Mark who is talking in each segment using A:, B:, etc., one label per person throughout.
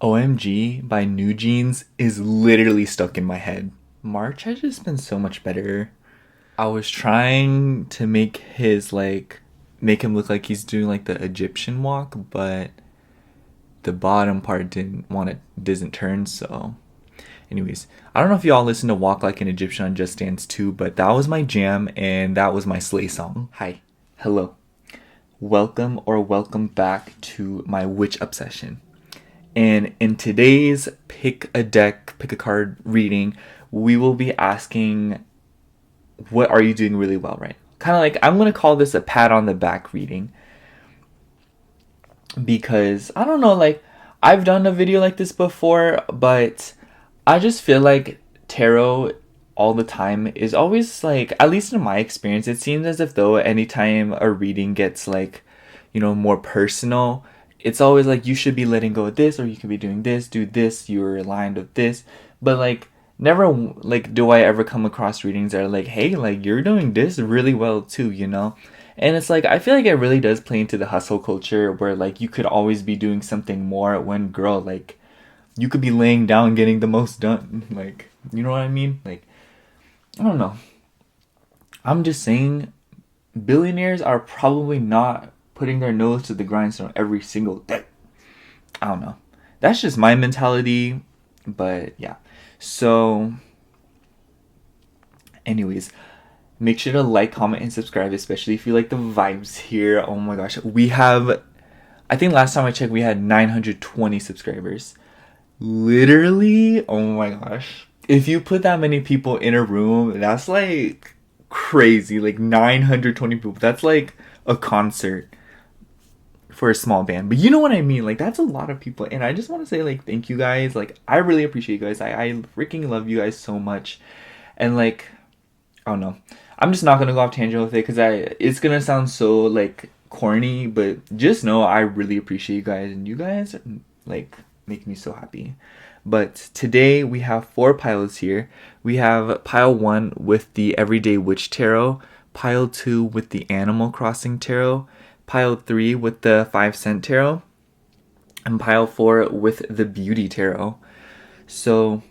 A: OMG by New Jeans is literally stuck in my head. March has just been so much better. I was trying to make him look like he's doing like the Egyptian walk, but the bottom part doesn't turn, so anyways, I don't know if y'all listen to Walk Like an Egyptian on Just Dance 2, but that was my jam and that was my slay song. Hi. Hello. Welcome back to my witch obsession. And in today's pick a card reading, we will be asking, what are you doing really well right now? Kind of like, I'm going to call this a pat on the back reading. Because, I don't know, like, I've done a video like this before, but I just feel like tarot all the time is always like, at least in my experience, it seems as if though anytime a reading gets like, more personal, it's always like you should be letting go of this, or you could be doing this, do this, you're aligned with this. But like never like do I ever come across readings that are like, hey, like you're doing this really well too, And it's like I feel like it really does play into the hustle culture where like you could always be doing something more when girl, like you could be laying down getting the most done. Like, you know what I mean? Like, I don't know. I'm just saying billionaires are probably not putting their nose to the grindstone every single day. I don't know. That's just my mentality. But yeah. So, anyways, make sure to like, comment, and subscribe, especially if you like the vibes here. Oh my gosh. I think last time I checked, we had 920 subscribers. Literally, oh my gosh. If you put that many people in a room, that's like crazy. Like 920 people. That's like a concert for a small band. But you know what I mean? Like that's a lot of people. And I just want to say like thank you guys. Like I really appreciate you guys. I freaking love you guys so much. And like, I don't know. I'm just not gonna go off tangent with it because it's gonna sound so like corny, but just know I really appreciate you guys, and you guys like make me so happy. But today we have 4 piles here. We have pile 1 with the Everyday Witch Tarot, pile 2 with the Animal Crossing Tarot, pile 3 with the 5 Cent Tarot, and pile 4 with the Beauty Tarot. So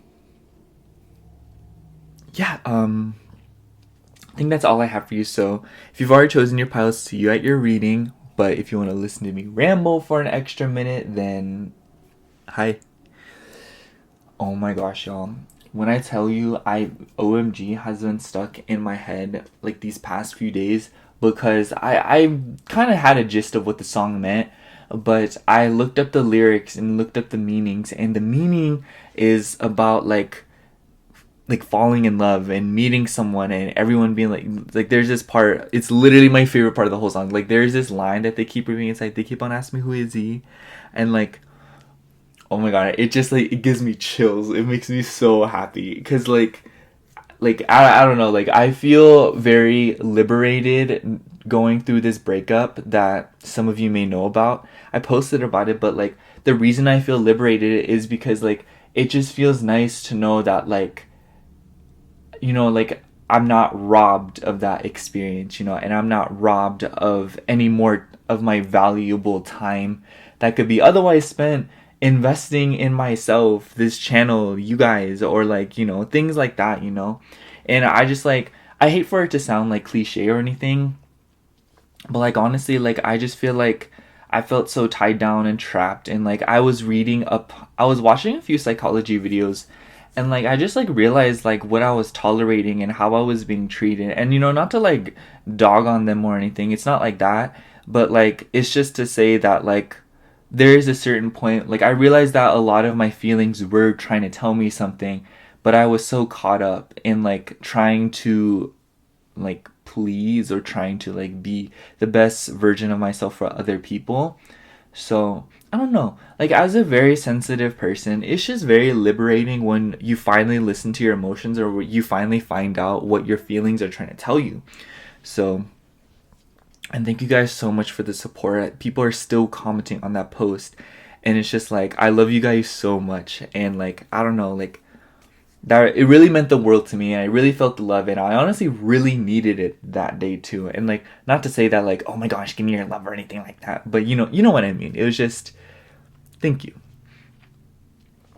A: yeah, I think that's all I have for you. So if you've already chosen your piles, see you at your reading. But if you want to listen to me ramble for an extra minute, then hi. Oh my gosh, y'all. When I tell you OMG has been stuck in my head like these past few days because I kind of had a gist of what the song meant, but I looked up the lyrics and looked up the meanings, and the meaning is about like falling in love and meeting someone and everyone being like there's this part, it's literally my favorite part of the whole song. Like there's this line that they keep repeating. It's like they keep on asking me who is he, and like oh my god, it just like it gives me chills. It makes me so happy because like I don't know, like I feel very liberated going through this breakup that some of you may know about. I posted about it, but like the reason I feel liberated is because like it just feels nice to know that like like I'm not robbed of that experience, and I'm not robbed of any more of my valuable time that could be otherwise spent investing in myself, this channel, you guys, or like, things like that, And I just like, I hate for it to sound like cliche or anything, but like honestly, like I just feel like I felt so tied down and trapped, and like I was watching a few psychology videos, and like I just like realized like what I was tolerating and how I was being treated. And not to like dog on them or anything, it's not like that, but like it's just to say that like there is a certain point, like I realized that a lot of my feelings were trying to tell me something, but I was so caught up in like trying to like please or trying to like be the best version of myself for other people. So I don't know, like as a very sensitive person, it's just very liberating when you finally listen to your emotions, or you finally find out what your feelings are trying to tell you. So, and thank you guys so much for the support. People are still commenting on that post, and it's just like I love you guys so much. And like I don't know, like that it really meant the world to me, and I really felt the love, and I honestly really needed it that day too. And like not to say that like oh my gosh, give me your love or anything like that, but you know what I mean. It was just thank you.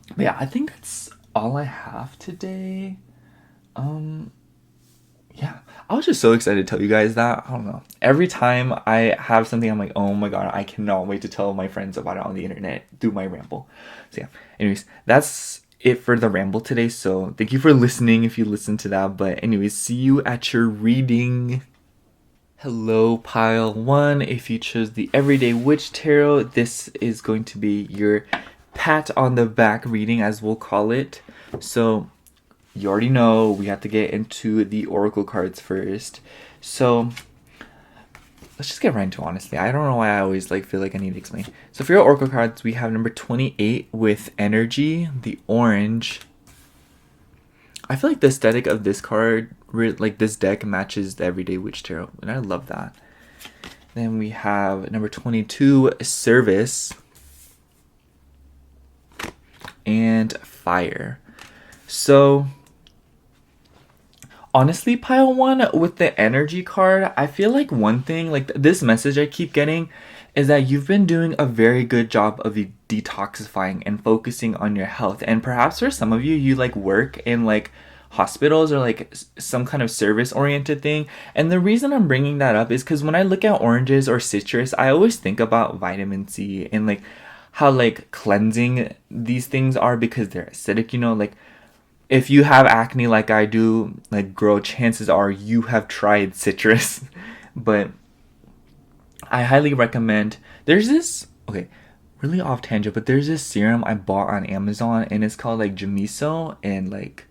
A: But yeah, I think that's all I have today. Um, yeah, I was just so excited to tell you guys that. I don't know. Every time I have something, I'm like, oh my god, I cannot wait to tell my friends about it on the internet through my ramble. So yeah, anyways, that's it for the ramble today. So thank you for listening if you listened to that. But anyways, see you at your reading. Hello, pile one. If you chose the Everyday Witch Tarot, this is going to be your pat on the back reading, as we'll call it. So you already know we have to get into the oracle cards first. So let's just get right into it, honestly. I don't know why I always feel like I need to explain. So for your oracle cards, we have number 28 with energy, the orange. I feel like the aesthetic of this card, like this deck, matches the Everyday Witch Tarot, and I love that. Then we have number 22, service, and fire. So honestly, pile one, with the energy card, I feel like one thing, like this message I keep getting, is that you've been doing a very good job of detoxifying and focusing on your health. And perhaps for some of you, you like work in like hospitals or like some kind of service oriented thing. And the reason I'm bringing that up is because when I look at oranges or citrus, I always think about vitamin C and like how like cleansing these things are because they're acidic, you know, like if you have acne like I do, like girl, chances are you have tried citrus. But I highly recommend, there's this, okay, really off tangent, but there's this serum I bought on Amazon and it's called like Jamiso, and like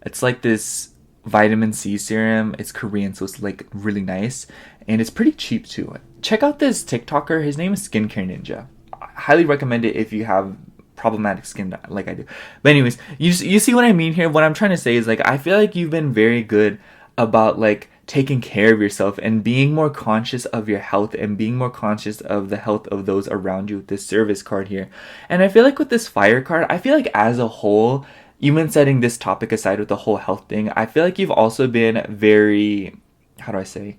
A: it's like this vitamin C serum. It's Korean, so it's like really nice and it's pretty cheap too. Check out this TikToker, his name is Skincare Ninja. I highly recommend it if you have problematic skin like I do. But anyways, you see what I mean here. What I'm trying to say is like I feel like you've been very good about like taking care of yourself and being more conscious of your health and being more conscious of the health of those around you with this service card here. And I feel like with this fire card, I feel like as a whole, even setting this topic aside with the whole health thing, I feel like you've also been very, how do I say,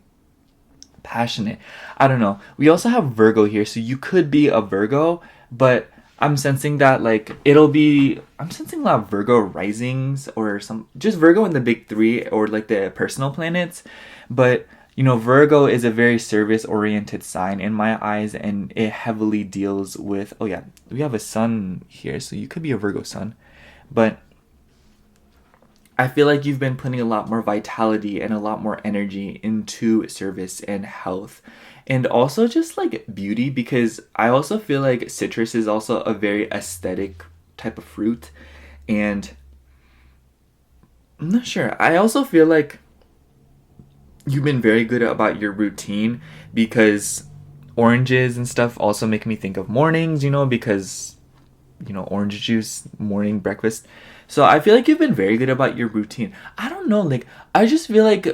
A: passionate. I don't know. We also have Virgo here, so you could be a Virgo, but I'm sensing that like I'm sensing a lot of Virgo risings or some just Virgo in the big three or like the personal planets. But you know, Virgo is a very service oriented sign in my eyes, and it heavily deals with, oh yeah, we have a sun here, so you could be a Virgo sun. But I feel like you've been putting a lot more vitality and a lot more energy into service and health. And also just like beauty, because I also feel like citrus is also a very aesthetic type of fruit. And I'm not sure. I also feel like you've been very good about your routine, because oranges and stuff also make me think of mornings, you know, because, you know, orange juice, morning breakfast. So I feel like you've been very good about your routine. I don't know, like, I just feel like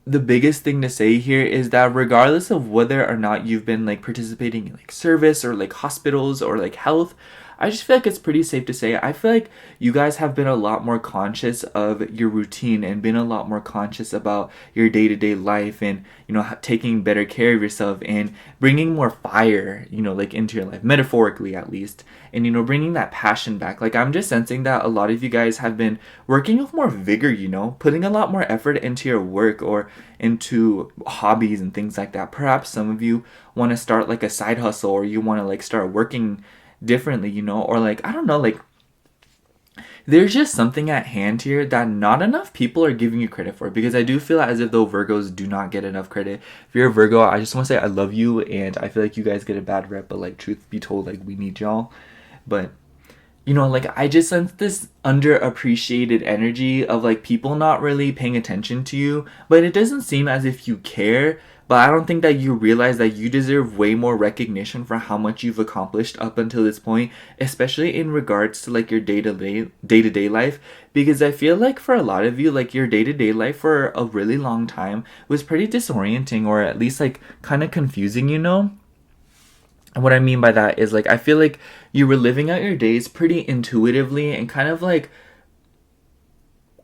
A: the biggest thing to say here is that regardless of whether or not you've been like participating in like service or like hospitals or like health, I just feel like it's pretty safe to say I feel like you guys have been a lot more conscious of your routine and been a lot more conscious about your day-to-day life, and you know, taking better care of yourself and bringing more fire, you know, like into your life, metaphorically at least, and you know, bringing that passion back. Like I'm just sensing that a lot of you guys have been working with more vigor, you know, putting a lot more effort into your work or into hobbies and things like that. Perhaps some of you want to start like a side hustle, or you want to like start working differently, you know, or like I don't know, like there's just something at hand here that not enough people are giving you credit for, because I do feel as if though Virgos do not get enough credit. If you're a Virgo, I just want to say I love you, and I feel like you guys get a bad rep, but like truth be told, like we need y'all. But you know, like I just sense this underappreciated energy of like people not really paying attention to you, but it doesn't seem as if you care. But I don't think that you realize that you deserve way more recognition for how much you've accomplished up until this point, especially in regards to like your day-to-day life. Because I feel like for a lot of you, like your day-to-day life for a really long time was pretty disorienting, or at least like kind of confusing, you know? And what I mean by that is like I feel like you were living out your days pretty intuitively and kind of like,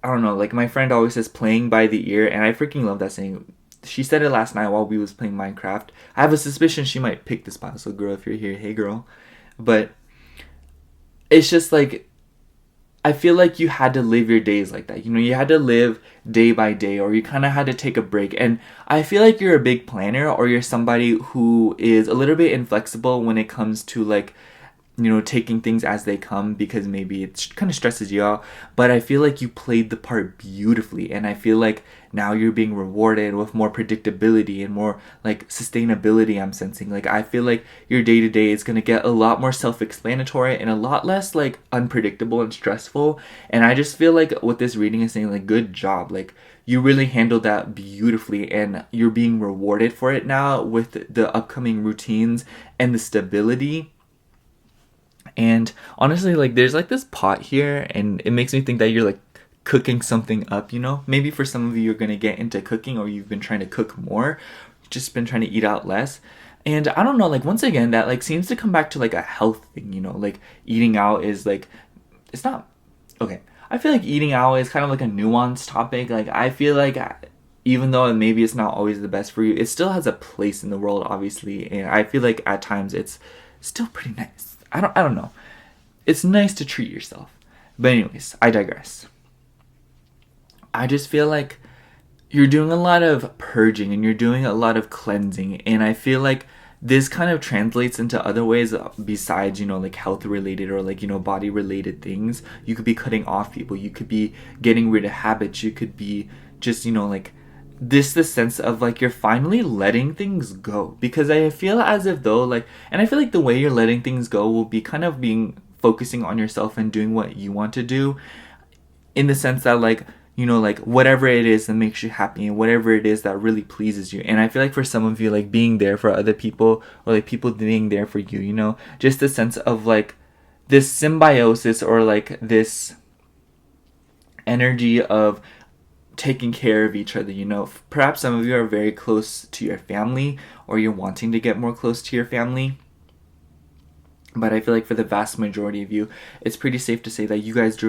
A: I don't know, like my friend always says playing by the ear, and I freaking love that saying. She said it last night while we was playing Minecraft. I have a suspicion she might pick this spot, so girl, if you're here, hey girl. But it's just like I feel like you had to live your days like that. You know, you had to live day by day, or you kind of had to take a break. And I feel like you're a big planner, or you're somebody who is a little bit inflexible when it comes to like, you know, taking things as they come, because maybe it kind of stresses you out. But I feel like you played the part beautifully, and I feel like now you're being rewarded with more predictability and more like sustainability. I'm sensing, like, I feel like your day to day is going to get a lot more self-explanatory and a lot less like unpredictable and stressful. And I just feel like what this reading is saying, like, good job, like, you really handled that beautifully, and you're being rewarded for it now with the upcoming routines and the stability. And honestly, like, there's like this pot here, and it makes me think that you're like cooking something up, you know? Maybe for some of you, you're gonna get into cooking, or you've been trying to cook more, just been trying to eat out less. And I don't know, like, once again, that like seems to come back to like a health thing, you know? Like, eating out is like, it's not, okay. I feel like eating out is kind of like a nuanced topic. Like, I feel like even though maybe it's not always the best for you, it still has a place in the world, obviously. And I feel like at times it's still pretty nice. I don't know. It's nice to treat yourself. But anyways, I digress. I just feel like you're doing a lot of purging, and you're doing a lot of cleansing, and I feel like this kind of translates into other ways besides, you know, like health related or like, you know, body related things. You could be cutting off people, you could be getting rid of habits, you could be just, you know, like the sense of like you're finally letting things go, because I feel as if though, like, and I feel like the way you're letting things go will be kind of being focusing on yourself and doing what you want to do, in the sense that, like, you know, like, whatever it is that makes you happy and whatever it is that really pleases you. And I feel like for some of you, like, being there for other people, or like people being there for you, you know, just the sense of like this symbiosis, or like this energy of taking care of each other, you know. Perhaps some of you are very close to your family, or you're wanting to get more close to your family. But I feel like for the vast majority of you, it's pretty safe to say that you guys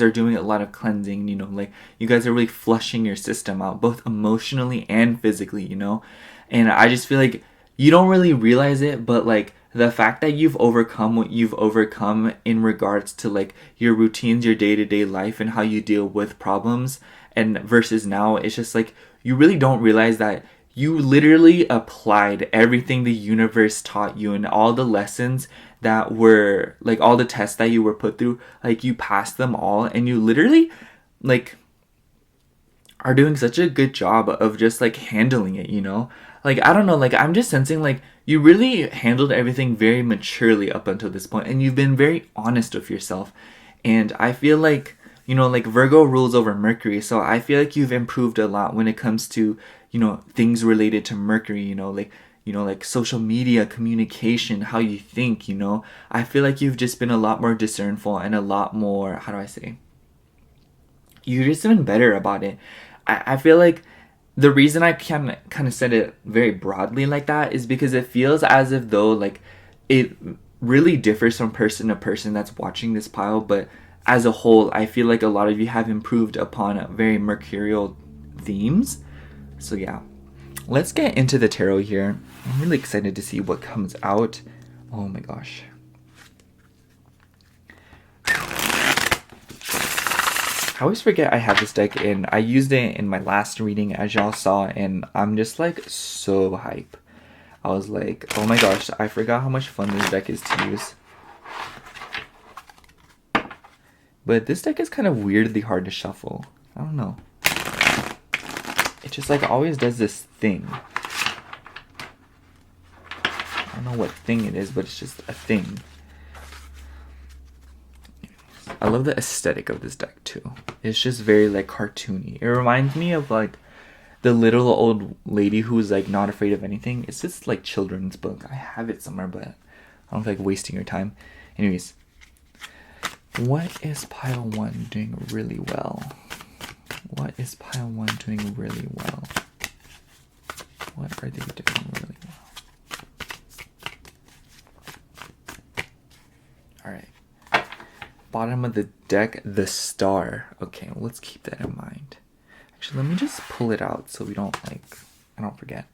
A: are doing a lot of cleansing, you know, like you guys are really flushing your system out, both emotionally and physically, you know. And I just feel like you don't really realize it, but like the fact that you've overcome what you've overcome in regards to like your routines, your day-to-day life, and how you deal with problems, and versus now, it's just like you really don't realize that you literally applied everything the universe taught you, and all the lessons that were like all the tests that you were put through, like you passed them all, and you literally like are doing such a good job of just like handling it, you know? Like, I don't know, like I'm just sensing like you really handled everything very maturely up until this point, and you've been very honest with yourself. And I feel like, you know, like Virgo rules over Mercury, so I feel like you've improved a lot when it comes to, you know, things related to Mercury, you know, like social media, communication, how you think, you know. I feel like you've just been a lot more discernful and a lot more, how do I say? You've just been better about it. I feel like the reason I kind of said it very broadly like that is because it feels as if though like it really differs from person to person that's watching this pile, but as a whole, I feel like a lot of you have improved upon very mercurial themes. So yeah, let's get into the tarot here. I'm really excited to see what comes out. Oh my gosh. I always forget I have this deck, and I used it in my last reading, as y'all saw, and I'm just like so hype. I was like, oh my gosh, I forgot how much fun this deck is to use. But this deck is kind of weirdly hard to shuffle. I don't know. It just like always does this thing. I don't know what thing it is, but it's just a thing. I love the aesthetic of this deck too. It's just very like cartoony. It reminds me of like the little old lady who's like not afraid of anything. It's just like children's book. I have it somewhere, but I don't feel like wasting your time. Anyways, what is pile 1 doing really well? What is pile 1 doing really well? What are they doing really well? Alright. Bottom of the deck, the Star. Okay, let's keep that in mind. Actually, let me just pull it out so we don't I don't forget.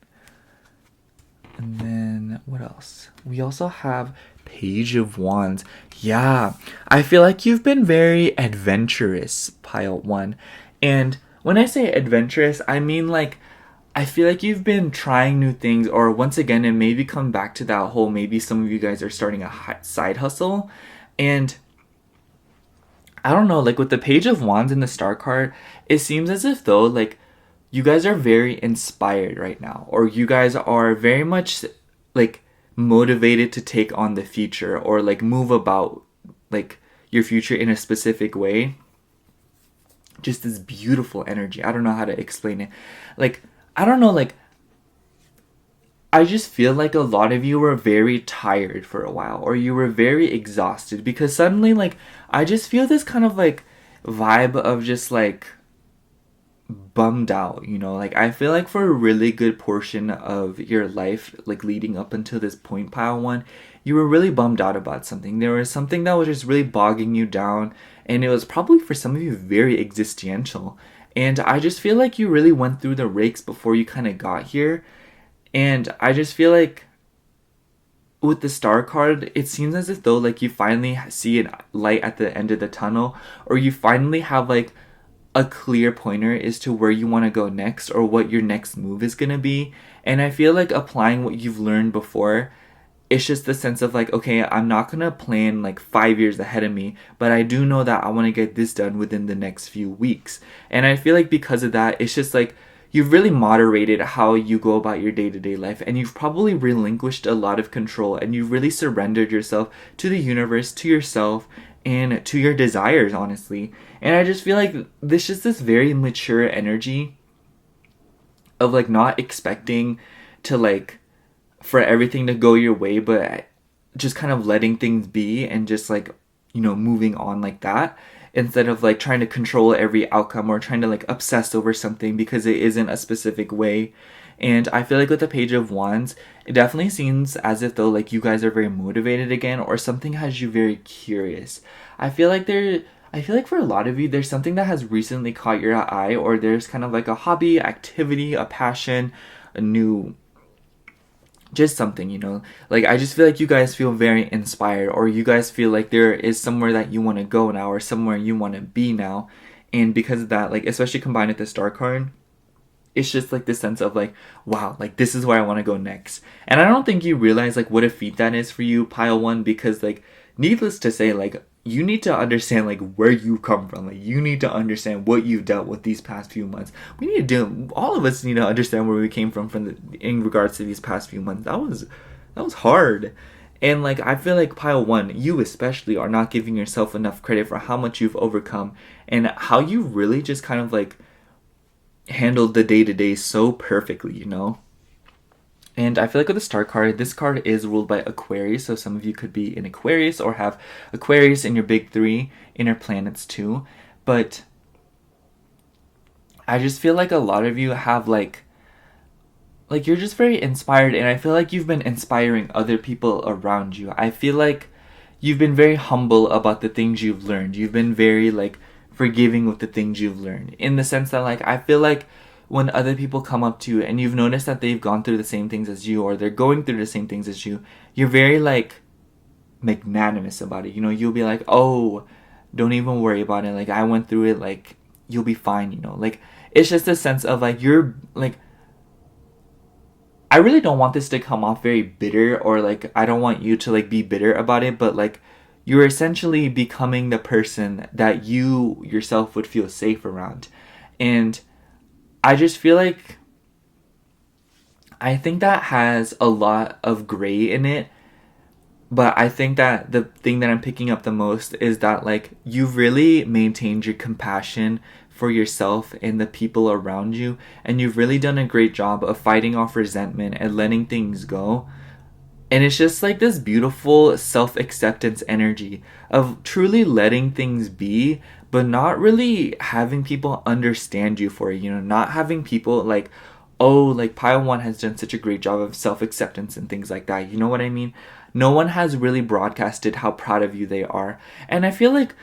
A: And then what else? We also have Page of Wands. Yeah, I feel like you've been very adventurous, pile 1. And when I say adventurous, I mean like I feel like you've been trying new things, or once again, and maybe come back to that whole maybe some of you guys are starting a side hustle. And I don't know, like with the Page of Wands and the Star card, it seems as if though, like, you guys are very inspired right now, or you guys are very much like motivated to take on the future, or like move about like your future in a specific way. Just this beautiful energy. I don't know how to explain it. Like, I don't know, like, I just feel like a lot of you were very tired for a while, or you were very exhausted, because suddenly, like, I just feel this kind of like vibe of just like bummed out, you know? Like, I feel like for a really good portion of your life, like leading up until this point, pile 1, you were really bummed out about something. There was something that was just really bogging you down, and it was probably for some of you very existential. And I just feel like you really went through the rakes before you kind of got here. And I just feel like with the Star card, it seems as if though like you finally see a light at the end of the tunnel, or you finally have like a clear pointer as to where you want to go next, or what your next move is going to be. And I feel like applying what you've learned before, it's just the sense of like, okay, I'm not going to plan like 5 years ahead of me, but I do know that I want to get this done within the next few weeks. And I feel like because of that, it's just like you've really moderated how you go about your day-to-day life, and you've probably relinquished a lot of control, and you've really surrendered yourself to the universe, to yourself, and to your desires, honestly. And I just feel like this is this very mature energy of like not expecting to like for everything to go your way, but just kind of letting things be, and just like, you know, moving on like that, instead of like trying to control every outcome, or trying to like obsess over something because it isn't a specific way. And I feel like with the Page of Wands, it definitely seems as if though like you guys are very motivated again, or something has you very curious. I feel like for a lot of you, there's something that has recently caught your eye, or there's kind of like a hobby, activity, a passion, a new, just something, you know? Like, I just feel like you guys feel very inspired, or you guys feel like there is somewhere that you want to go now, or somewhere you want to be now. And because of that, like, especially combined with the Star card, it's just like this sense of like, wow, like this is where I want to go next. And I don't think you realize like what a feat that is for you, pile 1, because like, needless to say, like, you need to understand like where you come from. Like, you need to understand what you've dealt with these past few months. We need to do, all of us need to understand where we came from in regards to these past few months. That was hard. And like, I feel like pile 1, you especially are not giving yourself enough credit for how much you've overcome, and how you really just kind of like handled the day-to-day so perfectly, you know? And I feel like with the Star card, this card is ruled by Aquarius, so some of you could be in Aquarius, or have Aquarius in your big 3 inner planets too. But I just feel like a lot of you have like you're just very inspired, and I feel like you've been inspiring other people around you. I feel like you've been very humble about the things you've learned. You've been very like forgiving with the things you've learned, in the sense that like I feel like when other people come up to you and you've noticed that they've gone through the same things as you, or they're going through the same things as you, you're very like magnanimous about it. You know, you'll be like, oh, don't even worry about it. Like, I went through it. Like, you'll be fine. You know, like, it's just a sense of like, you're like, I really don't want this to come off very bitter, or like, I don't want you to like be bitter about it, but like, you're essentially becoming the person that you yourself would feel safe around. And I just feel like I think that has a lot of gray in it, but I think that the thing that I'm picking up the most is that like you've really maintained your compassion for yourself and the people around you, and you've really done a great job of fighting off resentment and letting things go. And it's just like this beautiful self-acceptance energy of truly letting things be, but not really having people understand you for it. You know, not having people like, oh, like Pile 1 has done such a great job of self-acceptance and things like that. You know what I mean? No one has really broadcasted how proud of you they are. And I feel like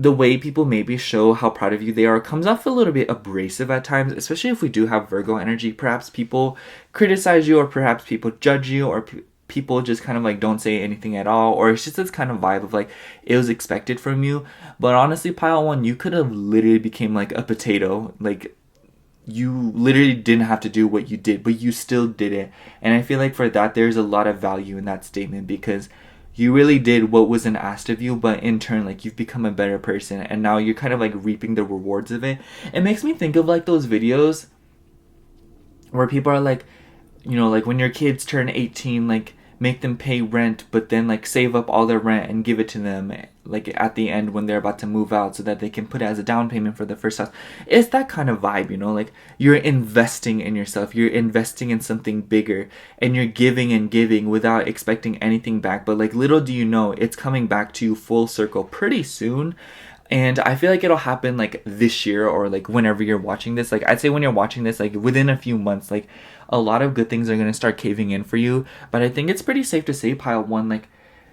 A: the way people maybe show how proud of you they are comes off a little bit abrasive at times, especially if we do have Virgo energy. Perhaps people criticize you, or perhaps people judge you, or people just kind of like don't say anything at all, or it's just this kind of vibe of like it was expected from you. But honestly, pile one, you could have literally became like a potato. Like, you literally didn't have to do what you did, but you still did it. And I feel like for that, there's a lot of value in that statement, because you really did what wasn't asked of you, but in turn, like, you've become a better person, and now you're kind of like reaping the rewards of it. It makes me think of like those videos where people are like, you know, like when your kids turn 18, like make them pay rent, but then like save up all their rent and give it to them like at the end when they're about to move out, so that they can put it as a down payment for the first house. It's that kind of vibe, you know, like you're investing in yourself, you're investing in something bigger, and you're giving and giving without expecting anything back. But like, little do you know, it's coming back to you full circle pretty soon. And I feel like it'll happen like this year, or like whenever you're watching this. Like, I'd say when you're watching this, like within a few months, like a lot of good things are going to start caving in for you. But I think it's pretty safe to say, pile one, like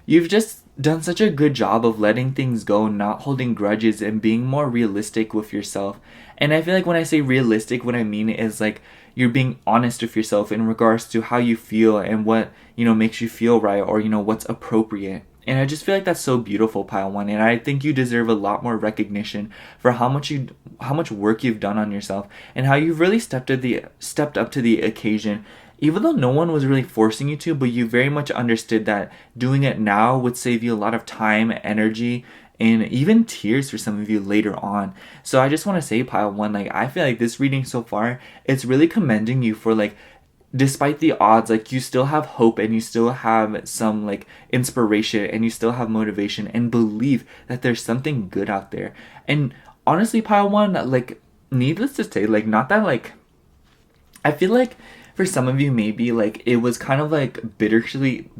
A: you've just done such a good job of letting things go, not holding grudges, and being more realistic with yourself. And I feel like when I say realistic, what I mean is like you're being honest with yourself in regards to how you feel and what, you know, makes you feel right, or, you know, what's appropriate. And I just feel like that's so beautiful, pile one. And I think you deserve a lot more recognition for how much work you've done on yourself, and how you've really stepped up to the occasion. Even though no one was really forcing you to, but you very much understood that doing it now would save you a lot of time, energy, and even tears for some of you later on. So I just want to say, pile one, like I feel like this reading so far, it's really commending you for like, despite the odds, like you still have hope, and you still have some like inspiration, and you still have motivation and believe that there's something good out there. And honestly, pile one, like needless to say, like not that like, I feel like for some of you maybe like it was kind of like bittersweet.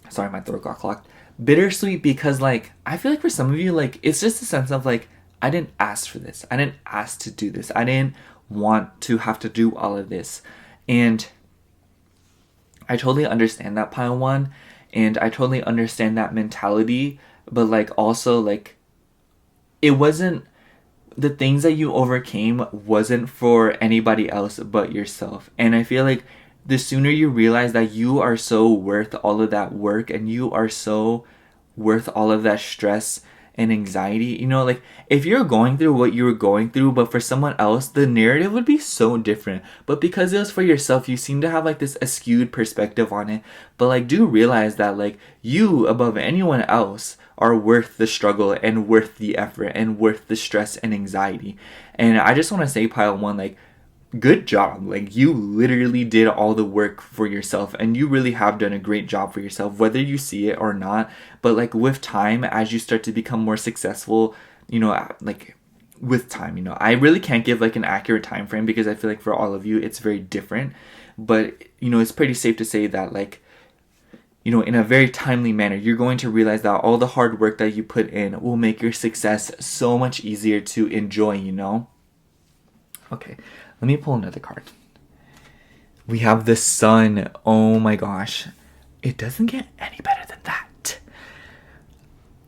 A: Sorry, my throat got clogged. Bittersweet, because like I feel like for some of you, like it's just a sense of like, I didn't ask for this, I didn't ask to do this, I didn't want to have to do all of this. And I totally understand that, pile one, and I totally understand that mentality. But like also, like it wasn't, the things that you overcame wasn't for anybody else but yourself. And I feel like the sooner you realize that you are so worth all of that work, and you are so worth all of that stress and anxiety, you know, like if you're going through what you were going through, but for someone else, the narrative would be so different. But because it was for yourself, you seem to have like this askewed perspective on it. But like, do realize that like you, above anyone else, are worth the struggle, and worth the effort, and worth the stress and anxiety. And I just want to say, pile one, like good job. Like you literally did all the work for yourself, and you really have done a great job for yourself, whether you see it or not. But like with time, as you start to become more successful, you know, like with time, you know, I really can't give like an accurate time frame, because I feel like for all of you it's very different. But you know, it's pretty safe to say that like, you know, in a very timely manner, you're going to realize that all the hard work that you put in will make your success so much easier to enjoy, you know? Okay, let me pull another card. We have the Sun. Oh my gosh. It doesn't get any better than that.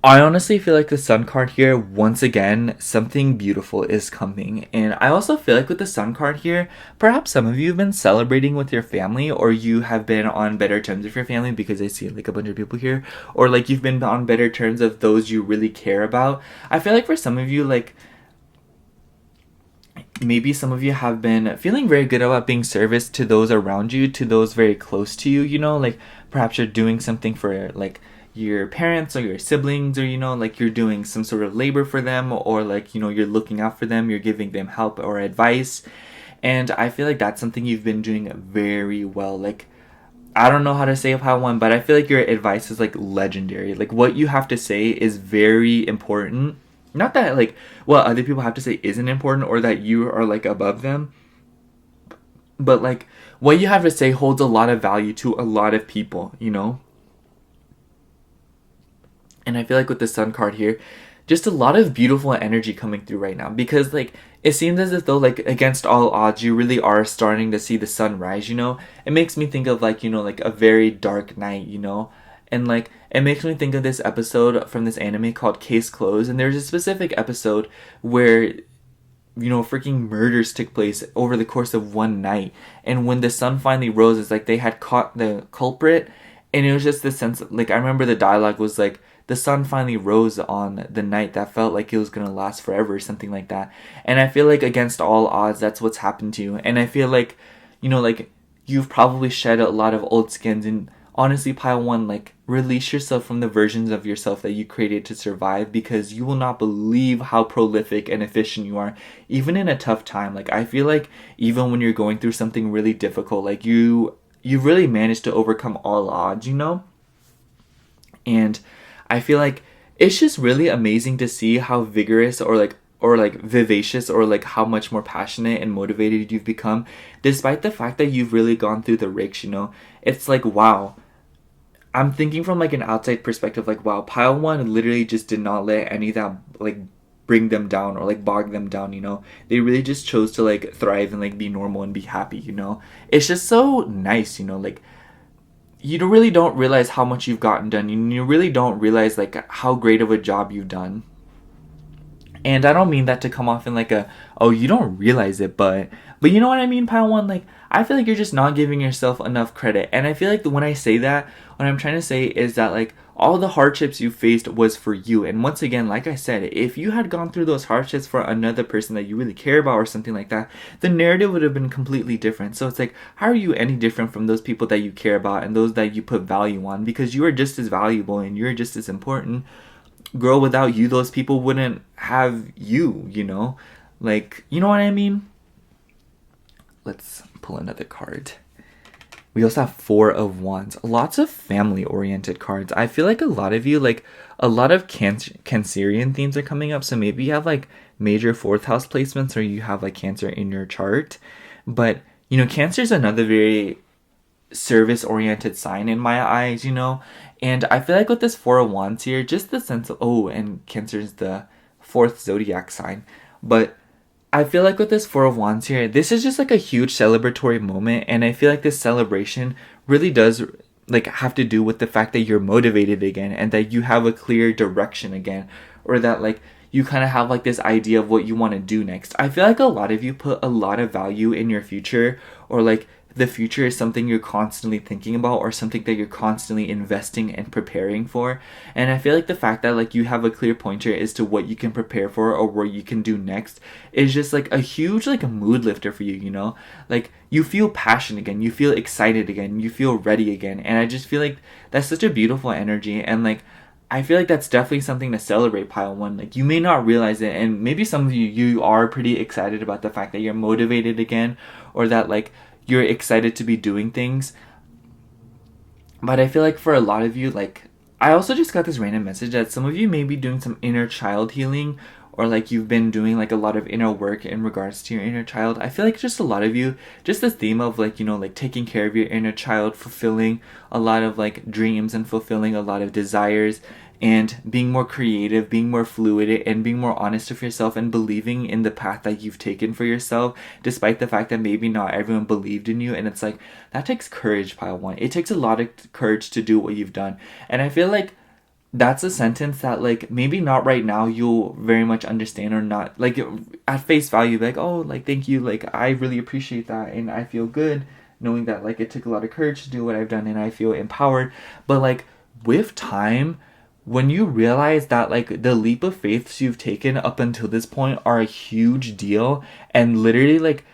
A: I honestly feel like the Sun card here, once again, something beautiful is coming. And I also feel like with the Sun card here, perhaps some of you have been celebrating with your family, or you have been on better terms with your family, because I see like a bunch of people here. Or like you've been on better terms of those you really care about. I feel like for some of you, like maybe some of you have been feeling very good about being service to those around you, to those very close to you, you know, like perhaps you're doing something for like your parents or your siblings, or you know, like you're doing some sort of labor for them, or like, you know, you're looking out for them, you're giving them help or advice. And I feel like that's something you've been doing very well. Like, I don't know how to say how one, but I feel like your advice is like legendary. Like what you have to say is very important. Not that like what other people have to say isn't important, or that you are like above them, but like what you have to say holds a lot of value to a lot of people, you know? And I feel like with the Sun card here, just a lot of beautiful energy coming through right now, because like it seems as if though like against all odds you really are starting to see the sun rise, you know? It makes me think of like, you know, like a very dark night, you know? And like it makes me think of this episode from this anime called Case Closed, and there's a specific episode where freaking murders took place over the course of one night. And when the sun finally rose, it's like they had caught the culprit. And it was just this sense of, like, I remember the dialogue was like, the sun finally rose on the night that felt like it was going to last forever, or something like that. And I feel like against all odds, that's what's happened to you. And I feel like, like, you've probably shed a lot of old skins. And honestly, Pile 1, like, release yourself from the versions of yourself that you created to survive, because you will not believe how prolific and efficient you are, even in a tough time. Like, I feel like even when you're going through something really difficult, like, you really managed to overcome all odds, And I feel like it's just really amazing to see how vigorous or vivacious, or like how much more passionate and motivated you've become, despite the fact that you've really gone through the rakes. It's like, wow, I'm thinking from like an outside perspective, like, wow, Pile 1 literally just did not let any of that like bring them down or like bog them down. They really just chose to like thrive and like be normal and be happy. It's just so nice. Like, you really don't realize how much you've gotten done. You really don't realize like how great of a job you've done. And I don't mean that to come off in like oh, you don't realize it, but you know what I mean, Pile 1? Like, I feel like you're just not giving yourself enough credit. And I feel like when I say that, what I'm trying to say is that like all the hardships you faced was for you. And once again, like I said, if you had gone through those hardships for another person that you really care about or something like that, the narrative would have been completely different. So it's like, how are you any different from those people that you care about and those that you put value on? Because you are just as valuable and you're just as important. Girl, without you, those people wouldn't have you, Like, you know what I mean? Let's pull another card. We also have Four of Wands. Lots of family-oriented cards. I feel like a lot of you, like, a lot of Cancerian themes are coming up. So maybe you have, like, major 4th house placements, or you have, like, Cancer in your chart. But, Cancer is another very service-oriented sign in my eyes, And I feel like with this Four of Wands here, just the sense of, and Cancer is the 4th zodiac sign. But I feel like with this Four of Wands here, this is just like a huge celebratory moment. And I feel like this celebration really does like have to do with the fact that you're motivated again and that you have a clear direction again, or that like you kind of have like this idea of what you want to do next. I feel like a lot of you put a lot of value in your future, or like the future is something you're constantly thinking about, or something that you're constantly investing and preparing for. And I feel like the fact that like you have a clear pointer as to what you can prepare for or what you can do next is just like a huge like a mood lifter for you, Like, you feel passion again, you feel excited again, you feel ready again. And I just feel like that's such a beautiful energy. And like, I feel like that's definitely something to celebrate, Pile 1. Like, you may not realize it, and maybe some of you are pretty excited about the fact that you're motivated again, or that like you're excited to be doing things. But I feel like for a lot of you, like, I also just got this random message that some of you may be doing some inner child healing, or like you've been doing like a lot of inner work in regards to your inner child. I feel like just a lot of you, just this theme of like, like taking care of your inner child, fulfilling a lot of like dreams and fulfilling a lot of desires, and being more creative, being more fluid, and being more honest with yourself, and believing in the path that you've taken for yourself, despite the fact that maybe not everyone believed in you. And it's like, that takes courage, Pile 1. It takes a lot of courage to do what you've done. And I feel like that's a sentence that like maybe not right now you'll very much understand, or not like at face value, like, oh, like, thank you, like, I really appreciate that, and I feel good knowing that like it took a lot of courage to do what I've done, and I feel empowered. But like with time, when you realize that like the leap of faiths you've taken up until this point are a huge deal, and literally like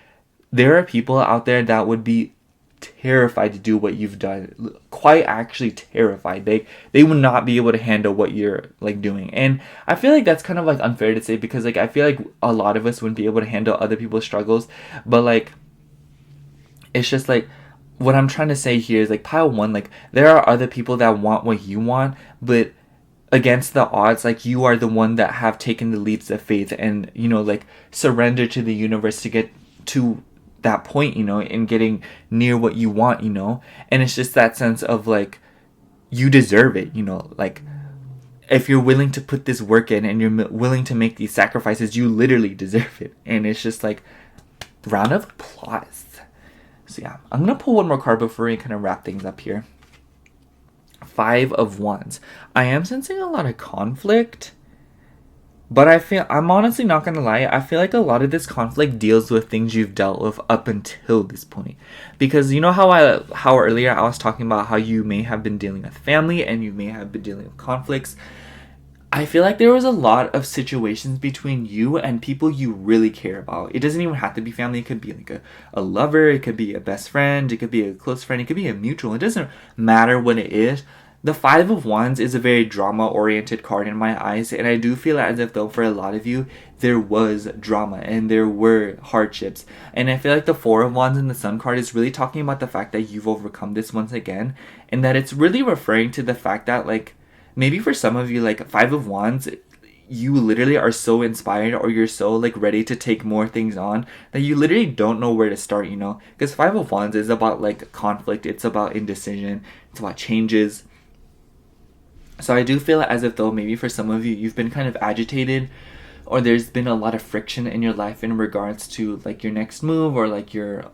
A: there are people out there that would be terrified to do what you've done, quite actually terrified. They would not be able to handle what you're like doing. And I feel like that's kind of like unfair to say, because like I feel like a lot of us wouldn't be able to handle other people's struggles. But like, it's just like, what I'm trying to say here is like, Pile 1, like, there are other people that want what you want, but against the odds, like, you are the one that have taken the leaps of faith and, like, surrender to the universe to get to that point, in getting near what you want, and it's just that sense of like, you deserve it, like, if you're willing to put this work in and you're willing to make these sacrifices, you literally deserve it. And it's just like, round of applause. So yeah, I'm gonna pull one more card before we kind of wrap things up here. Five of Wands. I am sensing a lot of conflict, but I'm honestly not gonna lie, I feel like a lot of this conflict deals with things you've dealt with up until this point. Because you know how earlier I was talking about how you may have been dealing with family and you may have been dealing with conflicts. I feel like there was a lot of situations between you and people you really care about. It doesn't even have to be family. It could be like a lover. It could be a best friend. It could be a close friend. It could be a mutual. It doesn't matter what it is. The Five of Wands is a very drama-oriented card in my eyes. And I do feel as if though for a lot of you, there was drama and there were hardships. And I feel like the Four of Wands in the Sun card is really talking about the fact that you've overcome this once again. And that it's really referring to the fact that like, maybe for some of you, like Five of Wands, you literally are so inspired or you're so like ready to take more things on that you literally don't know where to start, you know? Because Five of Wands is about like conflict, it's about indecision, it's about changes. So I do feel as if though maybe for some of you, you've been kind of agitated or there's been a lot of friction in your life in regards to like your next move or like your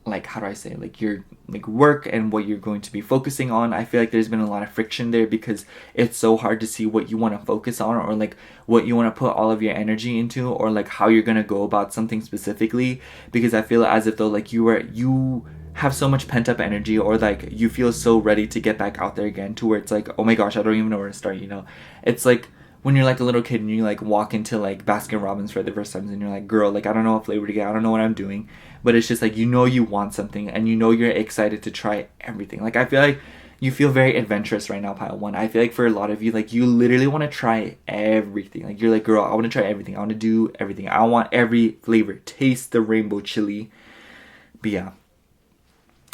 A: like how do I say like your like work and what you're going to be focusing on. I feel like there's been a lot of friction there because it's so hard to see what you want to focus on or like what you want to put all of your energy into or like how you're going to go about something specifically, because I feel as if though like you have so much pent up energy or like you feel so ready to get back out there again to where it's like, oh my gosh, I don't even know where to start, you know? It's like when you're like a little kid and you like walk into like Baskin Robbins for the first time and you're like, girl, like I don't know what flavor to get, I don't know what I'm doing, but it's just like you know you want something and you know you're excited to try everything. Like I feel like you feel very adventurous right now, Pile 1. I feel like for a lot of you, like you literally want to try everything. Like you're like, girl, I want to try everything. I want to do everything. I want every flavor. Taste the rainbow chili. But yeah.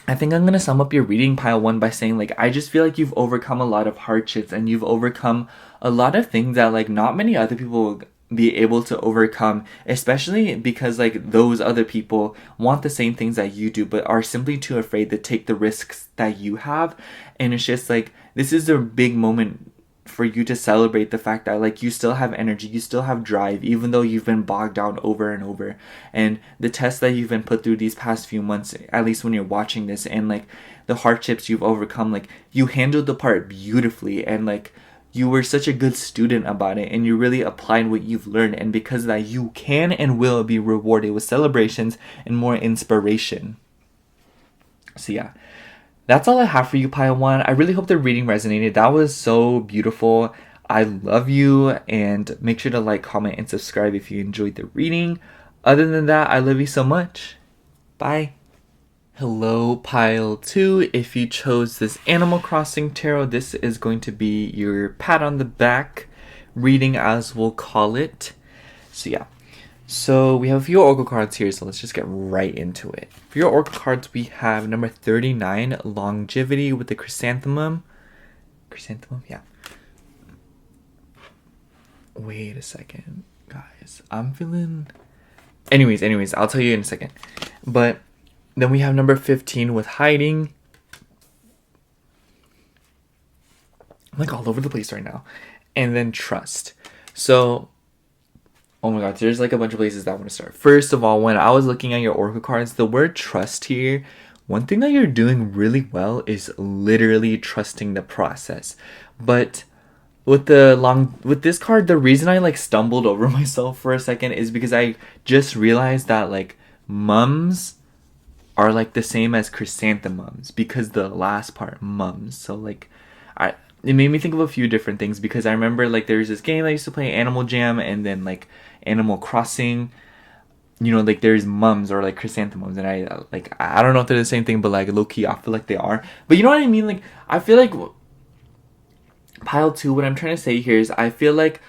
A: I think I'm going to sum up your reading, Pile 1, by saying, like, I just feel like you've overcome a lot of hardships and you've overcome a lot of things that, like, not many other people will be able to overcome, especially because, like, those other people want the same things that you do, but are simply too afraid to take the risks that you have. And it's just, like, this is a big moment for you to celebrate the fact that like you still have energy, you still have drive, even though you've been bogged down over and over. And the tests that you've been put through these past few months, at least when you're watching this, and like the hardships you've overcome, like you handled the part beautifully and like you were such a good student about it and you really applied what you've learned, and because of that you can and will be rewarded with celebrations and more inspiration. So yeah, that's all I have for you, Pile 1. I really hope the reading resonated. That was so beautiful. I love you, and make sure to like, comment, and subscribe if you enjoyed the reading. Other than that, I love you so much. Bye. Hello, Pile 2. If you chose this Animal Crossing Tarot, this is going to be your pat on the back reading, as we'll call it. So yeah. So we have a few oracle cards here, so let's just get right into it. For your oracle cards, we have number 39, Longevity with the Chrysanthemum. Chrysanthemum, yeah. Wait a second, guys. I'm feeling... Anyways, I'll tell you in a second. But then we have number 15 with Hiding. I'm like all over the place right now. And then Trust. So... oh my god, there's like a bunch of places that I want to start. First of all, when I was looking at your oracle cards, the word trust here, one thing that you're doing really well is literally trusting the process. But with this card, the reason I like stumbled over myself for a second is because I just realized that like mums are like the same as chrysanthemums, because the last part, mums. So like it made me think of a few different things, because I remember like there's this game I used to play, Animal Jam, and then like Animal Crossing, you know, like there's mums or like chrysanthemums, and I don't know if they're the same thing, but like low-key I feel like they are. But you know what I mean? Like I feel like Pile 2, what I'm trying to say here is I feel like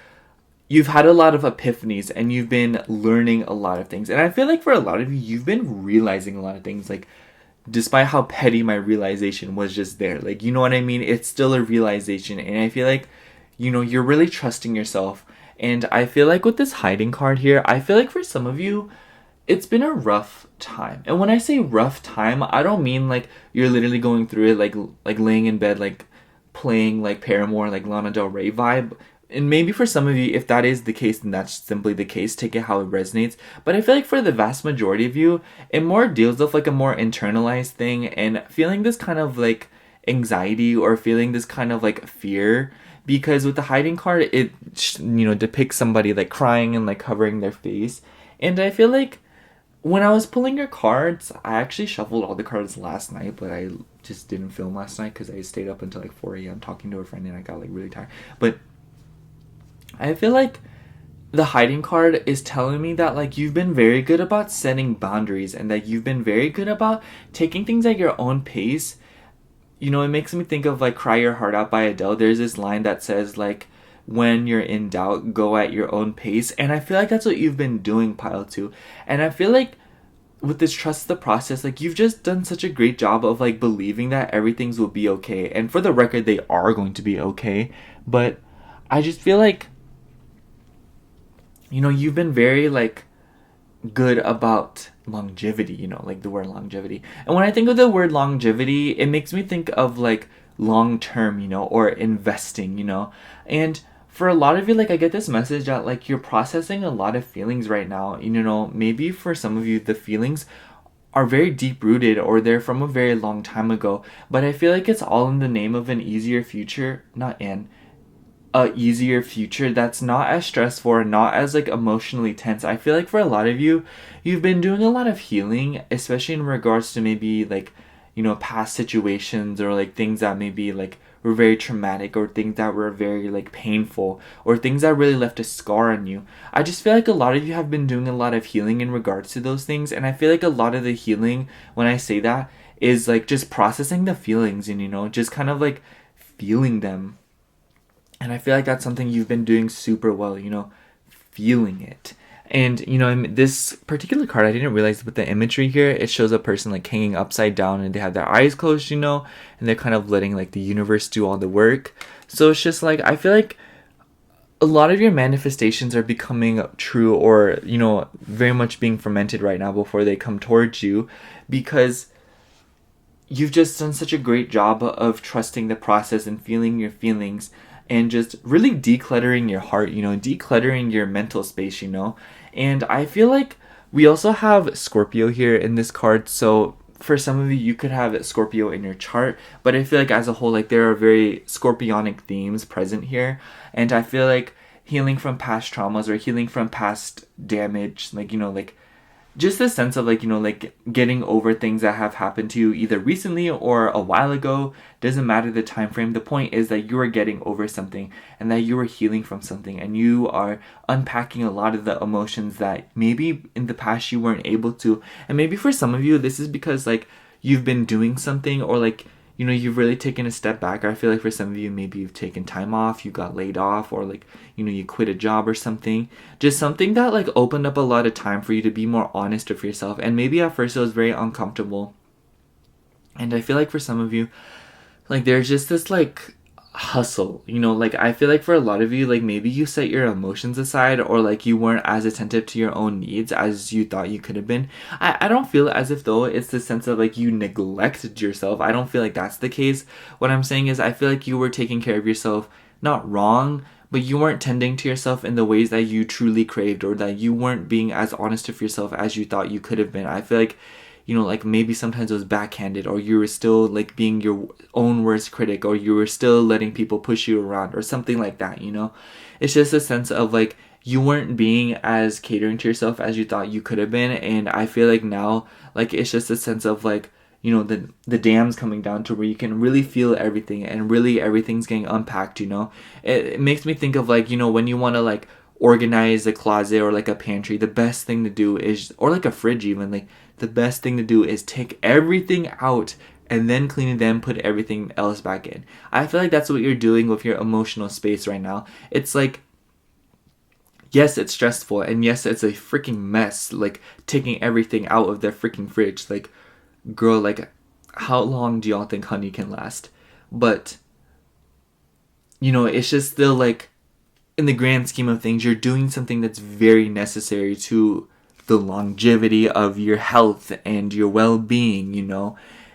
A: you've had a lot of epiphanies and you've been learning a lot of things. And I feel like for a lot of you, you've been realizing a lot of things, like despite how petty my realization was just there. Like, you know what I mean? It's still a realization. And I feel like, you know, you're really trusting yourself. And I feel like with this Hiding card here, I feel like for some of you, it's been a rough time. And when I say rough time, I don't mean like you're literally going through it like laying in bed, like playing like Paramore, like Lana Del Rey vibe. And maybe for some of you, if that is the case, then that's simply the case. Take it how it resonates. But I feel like for the vast majority of you, it more deals with like a more internalized thing and feeling this kind of like anxiety or feeling this kind of like fear, because with the hiding card it depicts somebody like crying and like covering their face. And I feel like when I was pulling your cards, I actually shuffled all the cards last night, but I just didn't film last night because I stayed up until like 4 a.m. talking to a friend and I got like really tired. But I feel like the hiding card is telling me that like you've been very good about setting boundaries and that you've been very good about taking things at your own pace. It makes me think of like Cry Your Heart Out by Adele. There's this line that says like, when you're in doubt, go at your own pace. And I feel like that's what you've been doing, Pile 2. And I feel like with this trust the process, like you've just done such a great job of like believing that everything's will be okay. And for the record, they are going to be okay. But I just feel like, you've been very like good about longevity, like the word longevity. And when I think of the word longevity, it makes me think of like long term, or investing, And for a lot of you, like I get this message that like you're processing a lot of feelings right now. Maybe for some of you the feelings are very deep rooted or they're from a very long time ago. But I feel like it's all in the name of an easier future, not in a easier future that's not as stressful or not as like emotionally tense. I feel like for a lot of you, you've been doing a lot of healing, especially in regards to maybe like, past situations or like things that maybe like were very traumatic or things that were very like painful or things that really left a scar on you. I just feel like a lot of you have been doing a lot of healing in regards to those things. And I feel like a lot of the healing, when I say that, is like just processing the feelings and, just kind of like feeling them. And I feel like that's something you've been doing super well, feeling it. And, in this particular card, I didn't realize with the imagery here, it shows a person like hanging upside down and they have their eyes closed, and they're kind of letting like the universe do all the work. So it's just like, I feel like a lot of your manifestations are becoming true or, very much being fermented right now before they come towards you, because you've just done such a great job of trusting the process and feeling your feelings and just really decluttering your heart, decluttering your mental space, And I feel like we also have Scorpio here in this card. So for some of you, you could have Scorpio in your chart, but I feel like as a whole, like there are very scorpionic themes present here. And I feel like healing from past traumas or healing from past damage, like, like just the sense of like, like getting over things that have happened to you either recently or a while ago, doesn't matter the time frame. The point is that you are getting over something and that you are healing from something and you are unpacking a lot of the emotions that maybe in the past you weren't able to. And maybe for some of you, this is because like you've been doing something or like, you've really taken a step back. I feel like for some of you, maybe you've taken time off, you got laid off, or like, you quit a job or something. Just something that like opened up a lot of time for you to be more honest with yourself. And maybe at first it was very uncomfortable. And I feel like for some of you, like there's just this like hustle, like I feel like for a lot of you, like maybe you set your emotions aside or like you weren't as attentive to your own needs as you thought you could have been. I don't feel as if though it's the sense of like you neglected yourself. I don't feel like that's the case. What I'm saying is I feel like you were taking care of yourself, not wrong, but you weren't tending to yourself in the ways that you truly craved or that you weren't being as honest with yourself as you thought you could have been. I feel like like maybe sometimes it was backhanded or you were still like being your own worst critic or you were still letting people push you around or something like that, It's just a sense of like you weren't being as catering to yourself as you thought you could have been. And I feel like now, like it's just a sense of like, the dam's coming down to where you can really feel everything and really everything's getting unpacked, It makes me think of like, when you want to like organize a closet or like a pantry, the best thing to do is, or like a fridge even, like the best thing to do is take everything out and then clean it, then put everything else back in. I feel like that's what you're doing with your emotional space right now. It's like, yes, it's stressful, and yes, it's a freaking mess, like taking everything out of their freaking fridge. Like, girl, like, how long do y'all think honey can last? But, it's just still like, in the grand scheme of things, you're doing something that's very necessary to the longevity of your health and your well-being,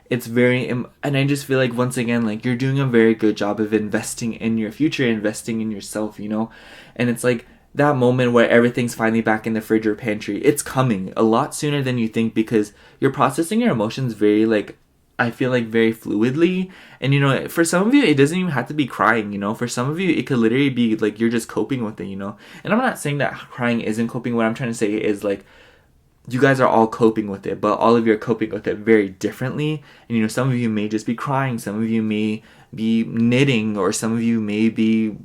A: It's very, and I just feel like once again, like you're doing a very good job of investing in your future, investing in yourself, And it's like that moment where everything's finally back in the fridge or pantry. It's coming a lot sooner than you think because you're processing your emotions very like I feel like very fluidly. And for some of you, it doesn't even have to be crying. For some of you, it could literally be like you're just coping with it. And I'm not saying that crying isn't coping. What I'm trying to say is like you guys are all coping with it, but all of you are coping with it very differently. And some of you may just be crying, some of you may be knitting, or some of you may be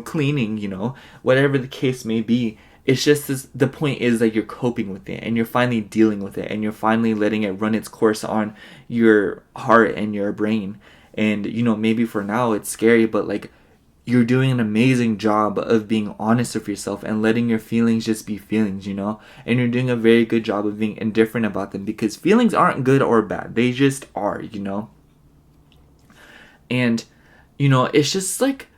A: cleaning, whatever the case may be. It's just the point is that you're coping with it, and you're finally dealing with it, and you're finally letting it run its course on your heart and your brain. And maybe for now it's scary, but like you're doing an amazing job of being honest with yourself and letting your feelings just be feelings, and you're doing a very good job of being indifferent about them, because feelings aren't good or bad, they just are. And it's just like,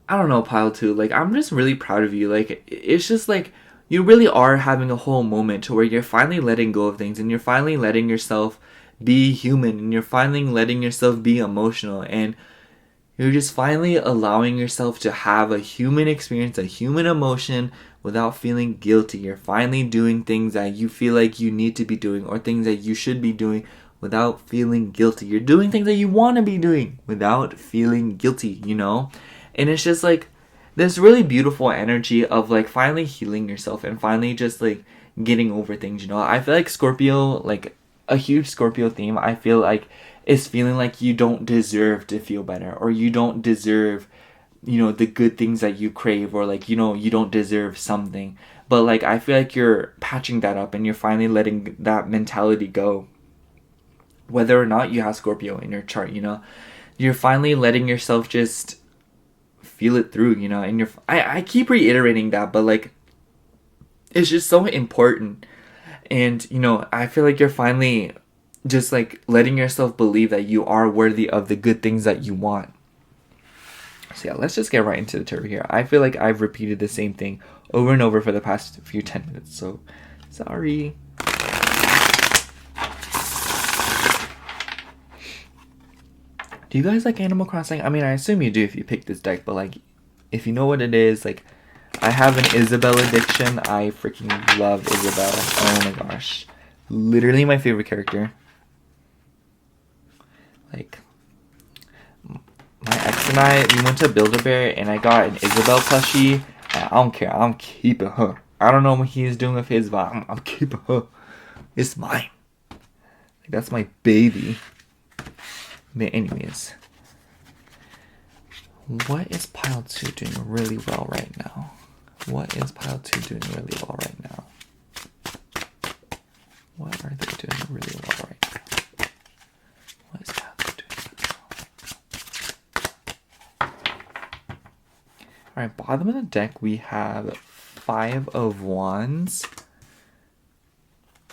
A: I don't know, Pile 2, like I'm just really proud of you. Like it's just like you really are having a whole moment to where you're finally letting go of things, and you're finally letting yourself be human, and you're finally letting yourself be emotional, and you're just finally allowing yourself to have a human experience, a human emotion, without feeling guilty. You're finally doing things that you feel like you need to be doing, or things that you should be doing, without feeling guilty. You're doing things that you want to be doing without feeling guilty, And it's just like this really beautiful energy of like finally healing yourself and finally just like getting over things, I feel like Scorpio, like a huge Scorpio theme, I feel like is feeling like you don't deserve to feel better, or you don't deserve the good things that you crave, or like you don't deserve something. But like I feel like you're patching that up, and you're finally letting that mentality go, whether or not you have Scorpio in your chart. You're finally letting yourself just feel it through, and I keep reiterating that, but like it's just so important. And I feel like you're finally just like letting yourself believe that you are worthy of the good things that you want. So yeah, let's just get right into the tarot here. I feel like I've repeated the same thing over and over for the past few 10 minutes, so sorry. Do you guys like Animal Crossing? I mean, I assume you do if you pick this deck, but like if you know what it is, like I have an Isabel addiction. I freaking love Isabel. Oh my gosh. Literally my favorite character. Like, my ex and I, we went to Build-A-Bear and I got an Isabel plushie. And I don't care. I'm keeping her. I don't know what he's doing with his, but I'm keeping her. It's mine. Like, that's my baby. But anyways. What is Pile 2 doing really well right now? What is Pile 2 doing really well right now? What are they doing really well right now? What is Pile 2 doing really well? Alright, bottom of the deck we have 5 of Wands.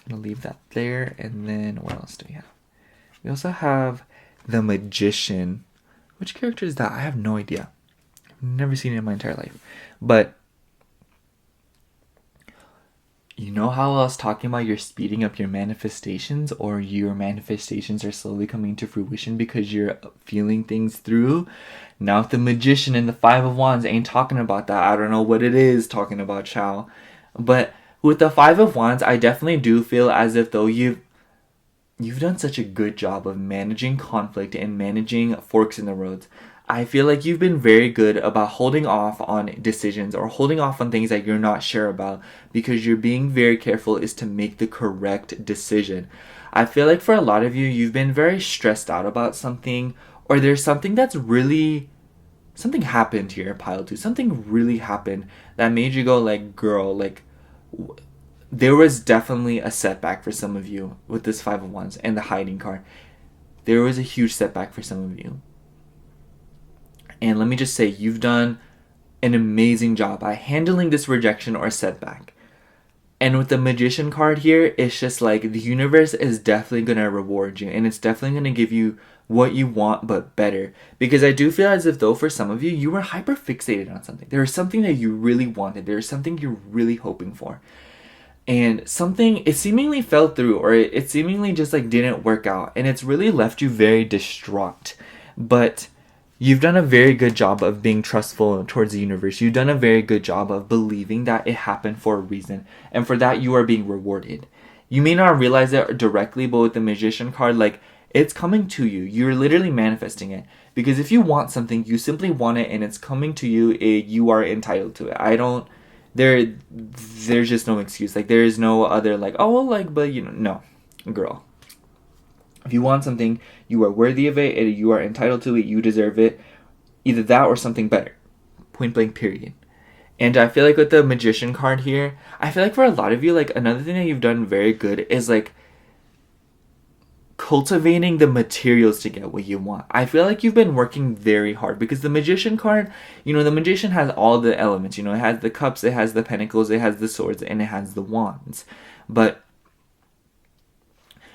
A: I'm going to leave that there. And then what else do we have? We also have the Magician. Which character is that? I have no idea. I've never seen it in my entire life. But you know how I was talking about you're speeding up your manifestations, or your manifestations are slowly coming to fruition because you're feeling things through? Now if the Magician and the 5 of Wands ain't talking about that, I don't know what it is talking about, child. But with the 5 of Wands, I definitely do feel as if though you've done such a good job of managing conflict and managing forks in the roads. I feel like you've been very good about holding off on decisions, or holding off on things that you're not sure about, because you're being very careful is to make the correct decision. I feel like for a lot of you, you've been very stressed out about something, or there's something something happened here, Pile 2. Something really happened that made you go like, girl, like there was definitely a setback for some of you with this 5 of Wands and the hiding card. There was a huge setback for some of you. And let me just say, you've done an amazing job at handling this rejection or setback. And with the Magician card here, it's just like the universe is definitely going to reward you. And it's definitely going to give you what you want, but better. Because I do feel as if though for some of you, you were hyper fixated on something. There was something that you really wanted. There was something you're really hoping for. And something, it seemingly fell through, or it seemingly just like didn't work out. And it's really left you very distraught. But you've done a very good job of being trustful towards the universe. You've done a very good job of believing that it happened for a reason. And for that, you are being rewarded. you may not realize it directly, but with the Magician card, like, it's coming to you. You're literally manifesting it. Because if you want something, you simply want it and it's coming to you, you are entitled to it. There's just no excuse. Like, there is no other, like, oh, well, like, but, no. Girl. If you want something, you are worthy of it, and you are entitled to it, you deserve it. Either that or something better. Point blank, period. And I feel like with the Magician card here, I feel like for a lot of you, like, another thing that you've done very good is, like, cultivating the materials to get what you want. I feel like you've been working very hard because the Magician card, the Magician has all the elements. It has the cups, it has the pentacles, it has the swords, and it has the wands. But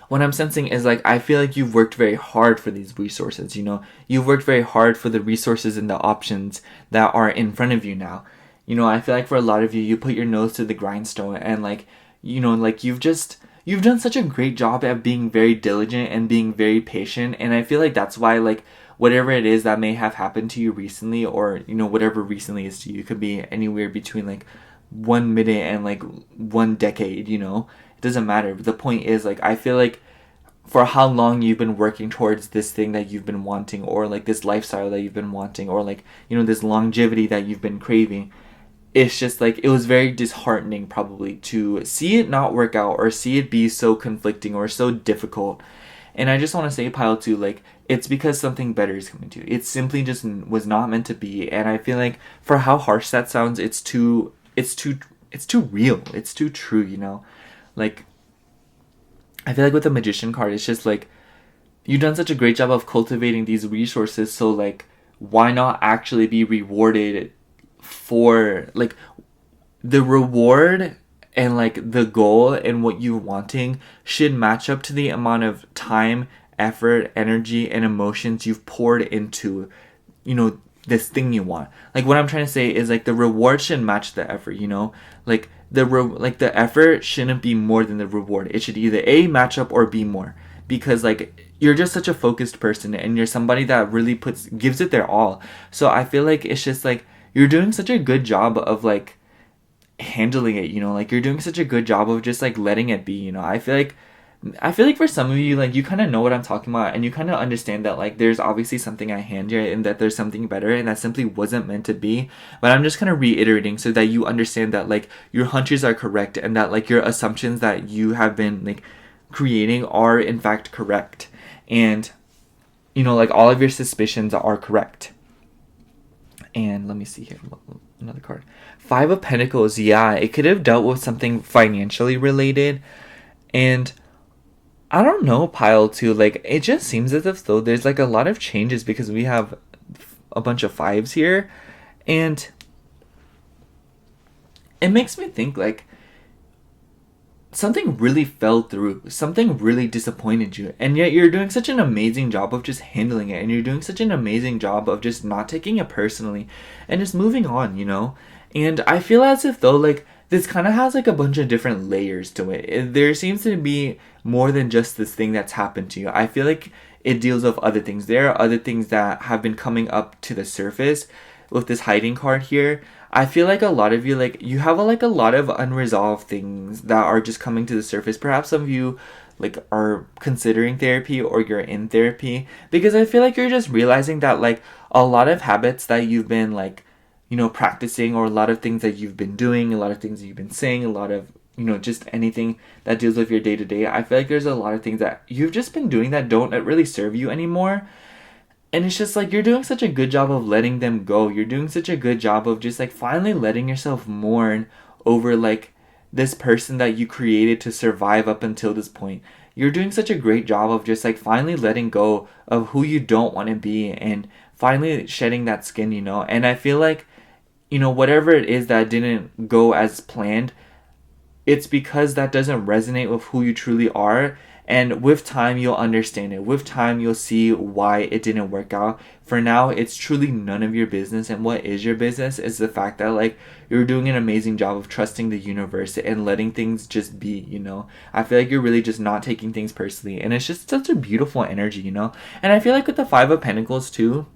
A: what I'm sensing is, like, I feel like you've worked very hard for these resources. You've worked very hard for the resources and the options that are in front of you now. I feel like for a lot of you, you put your nose to the grindstone and, like, like, you've done such a great job at being very diligent and being very patient. And I feel like that's why, like, whatever it is that may have happened to you recently, or, whatever recently is to you, could be anywhere between, like, 1 minute and, like, 1 decade, it doesn't matter. But the point is, like, I feel like for how long you've been working towards this thing that you've been wanting, or, like, this lifestyle that you've been wanting, or, like, this longevity that you've been craving, it's just, like, it was very disheartening probably to see it not work out, or see it be so conflicting or so difficult. And I just want to say, Pile 2, like, it's because something better is coming to you. It simply just was not meant to be. And I feel like for how harsh that sounds, it's too real. It's too true, Like, I feel like with the Magician card, it's just, like, you've done such a great job of cultivating these resources, so, like, why not actually be rewarded for, like, the reward and, like, the goal and what you're wanting should match up to the amount of time, effort, energy, and emotions you've poured into, this thing you want. Like, what I'm trying to say is, like, the reward should match the effort, Like, the effort shouldn't be more than the reward. It should either A, match up, or B, more. Because, like, you're just such a focused person, and you're somebody that really gives it their all. So I feel like it's just, like, you're doing such a good job of, like, handling it, like, you're doing such a good job of just, like, letting it be. I feel like for some of you, like, you kind of know what I'm talking about, and you kind of understand that, like, there's obviously something at hand here, and that there's something better, and that simply wasn't meant to be. But I'm just kind of reiterating so that you understand that, like, your hunches are correct, and that, like, your assumptions that you have been, like, creating are in fact correct, and like, all of your suspicions are correct. And let me see here, another card. 5 of Pentacles. Yeah, it could have dealt with something financially related. And I don't know, Pile 2. Like, it just seems as if, though, there's, like, a lot of changes because we have a bunch of 5s here. And it makes me think, like, something really fell through. Something really disappointed you. And yet you're doing such an amazing job of just handling it. And you're doing such an amazing job of just not taking it personally. And just moving on, And I feel as if, though, like, this kind of has, like, a bunch of different layers to it. There seems to be more than just this thing that's happened to you. I feel like it deals with other things. There are other things that have been coming up to the surface with this hiding card here. I feel like a lot of you, like, you have, like, a lot of unresolved things that are just coming to the surface. Perhaps some of you, like, are considering therapy, or you're in therapy, because I feel like you're just realizing that, like, a lot of habits that you've been, like, practicing, or a lot of things that you've been doing, a lot of things that you've been saying, a lot of, just anything that deals with your day-to-day. I feel like there's a lot of things that you've just been doing that don't really serve you anymore. And it's just, like, you're doing such a good job of letting them go. You're doing such a good job of just, like, finally letting yourself mourn over, like, this person that you created to survive up until this point. You're doing such a great job of just, like, finally letting go of who you don't want to be, and finally shedding that skin, And I feel like, whatever it is that didn't go as planned, it's because that doesn't resonate with who you truly are. And with time, you'll understand it. With time, you'll see why it didn't work out. For now, it's truly none of your business. And what is your business is the fact that, like, you're doing an amazing job of trusting the universe and letting things just be, I feel like you're really just not taking things personally. And it's just such a beautiful energy, And I feel like with the 5 of Pentacles, too,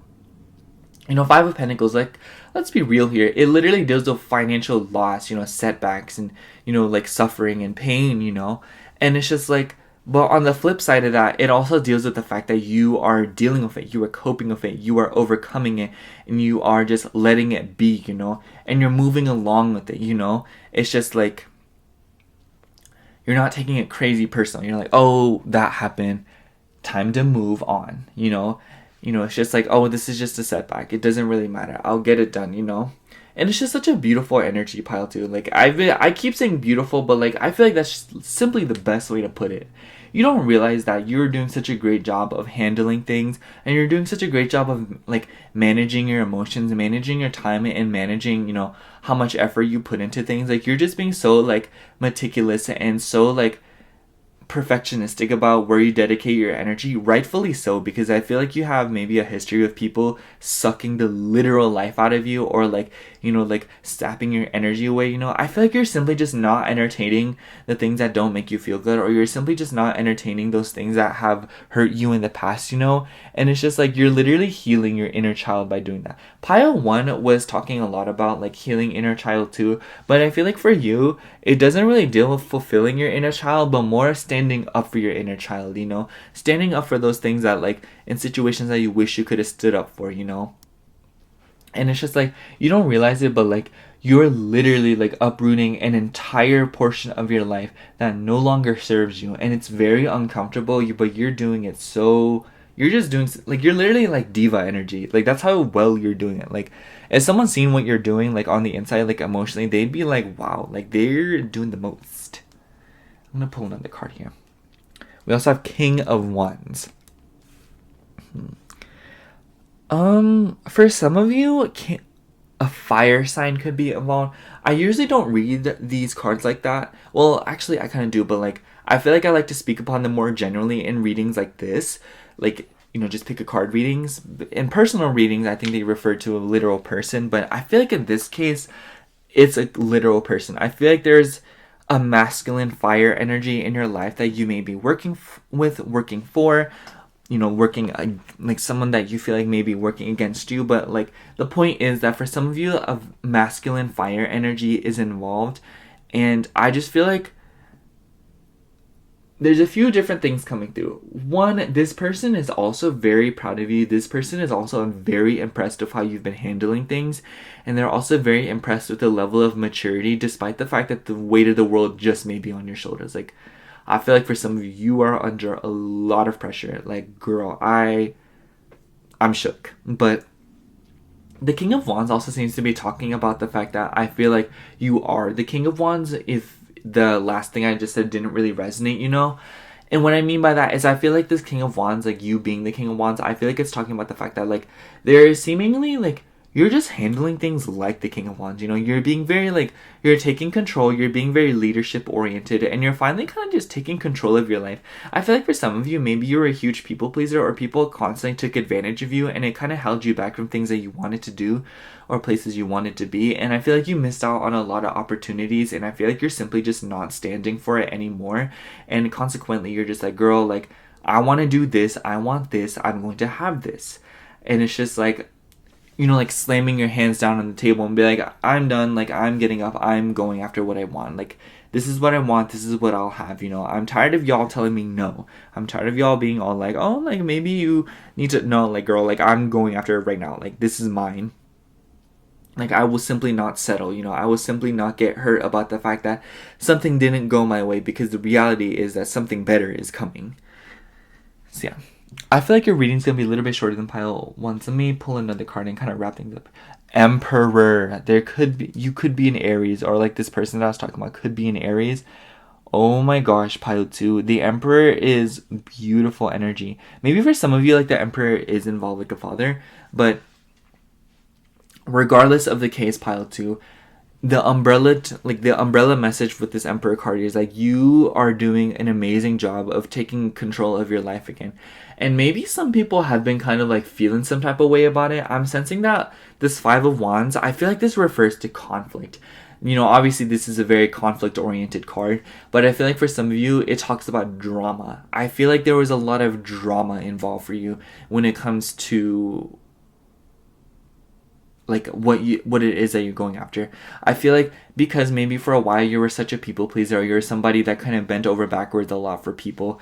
A: 5 of Pentacles, like, let's be real here. It literally deals with financial loss, setbacks, and, like, suffering and pain, And it's just like, but on the flip side of that, it also deals with the fact that you are dealing with it, you are coping with it, you are overcoming it, and you are just letting it be, and you're moving along with it. It's just like, you're not taking it crazy personal. You're like, oh, that happened, time to move on. It's just like, oh, this is just a setback, it doesn't really matter, I'll get it done. And it's just such a beautiful energy pile too. Like, I keep saying beautiful, but like, I feel like that's just simply the best way to put it. You don't realize that you're doing such a great job of handling things, and you're doing such a great job of like managing your emotions, managing your time, and managing, how much effort you put into things. Like, you're just being so like meticulous and so like perfectionistic about where you dedicate your energy, rightfully so, because I feel like you have maybe a history of people sucking the literal life out of you, or like, like sapping your energy away. I feel like you're simply just not entertaining the things that don't make you feel good, or you're simply just not entertaining those things that have hurt you in the past. And it's just like, you're literally healing your inner child by doing that. Pile 1 was talking a lot about like healing inner child too, but I feel like for you, it doesn't really deal with fulfilling your inner child, but more standing up for your inner child, standing up for those things that, like, in situations that you wish you could have stood up for. And it's just like, you don't realize it, but like, you're literally like uprooting an entire portion of your life that no longer serves you, and it's very uncomfortable, but you're doing it so, you're just doing, like, you're literally like diva energy. Like, that's how well you're doing it. Like, if someone's seen what you're doing, like, on the inside, like, emotionally, they'd be like, wow, like, they're doing the most. I'm gonna pull another card here. We also have King of Wands. For some of you, a fire sign could be involved. I usually don't read these cards like that. Well, actually, I kind of do, but like, I feel like I like to speak upon them more generally in readings like this. Like, just pick a card readings. In personal readings, I think they refer to a literal person, but I feel like in this case, it's a literal person. I feel like there's a masculine fire energy in your life that you may be working working for, working like someone that you feel like may be working against you. But like, the point is that for some of you, a masculine fire energy is involved, and I just feel like there's a few different things coming through. One, this person is also very proud of you. This person is also very impressed with how you've been handling things. And they're also very impressed with the level of maturity, despite the fact that the weight of the world just may be on your shoulders. Like, I feel like for some of you, you are under a lot of pressure. Like, girl, I'm shook. But the King of Wands also seems to be talking about the fact that I feel like you are the King of Wands if the last thing I just said didn't really resonate, And what I mean by that is, I feel like this King of Wands, like you being the King of Wands, I feel like it's talking about the fact that, like, there is seemingly, like, you're just handling things like the King of Wands, You're being very, like, you're taking control, you're being very leadership oriented, and you're finally kind of just taking control of your life. I feel like for some of you, maybe you were a huge people pleaser, or people constantly took advantage of you, and it kind of held you back from things that you wanted to do, or places you wanted to be. And I feel like you missed out on a lot of opportunities, and I feel like you're simply just not standing for it anymore. And consequently, you're just like, girl, like, I want to do this, I want this, I'm going to have this. And it's just like, like slamming your hands down on the table and be like, I'm done, like, I'm getting up, I'm going after what I want. Like, this is what I want, this is what I'll have, I'm tired of y'all telling me no. I'm tired of y'all being all like, oh, like, maybe you need to, no, like, girl, like, I'm going after it right now. Like, this is mine. Like, I will simply not settle, I will simply not get hurt about the fact that something didn't go my way, because the reality is that something better is coming. So yeah, I feel like your reading's gonna be a little bit shorter than pile 1. So let me pull another card and kind of wrap things up. Emperor. You could be an Aries, or like this person that I was talking about could be an Aries. Oh my gosh, pile 2. The Emperor is beautiful energy. Maybe for some of you, like, the Emperor is involved like a father, but regardless of the case, pile 2, the umbrella message with this Emperor card is like, you are doing an amazing job of taking control of your life again. And maybe some people have been kind of like feeling some type of way about it. I'm sensing that this 5 of Wands, I feel like this refers to conflict. Obviously this is a very conflict oriented card, but I feel like for some of you, it talks about drama. I feel like there was a lot of drama involved for you when it comes to like what it is that you're going after. I feel like because maybe for a while you were such a people pleaser, or you're somebody that kind of bent over backwards a lot for people.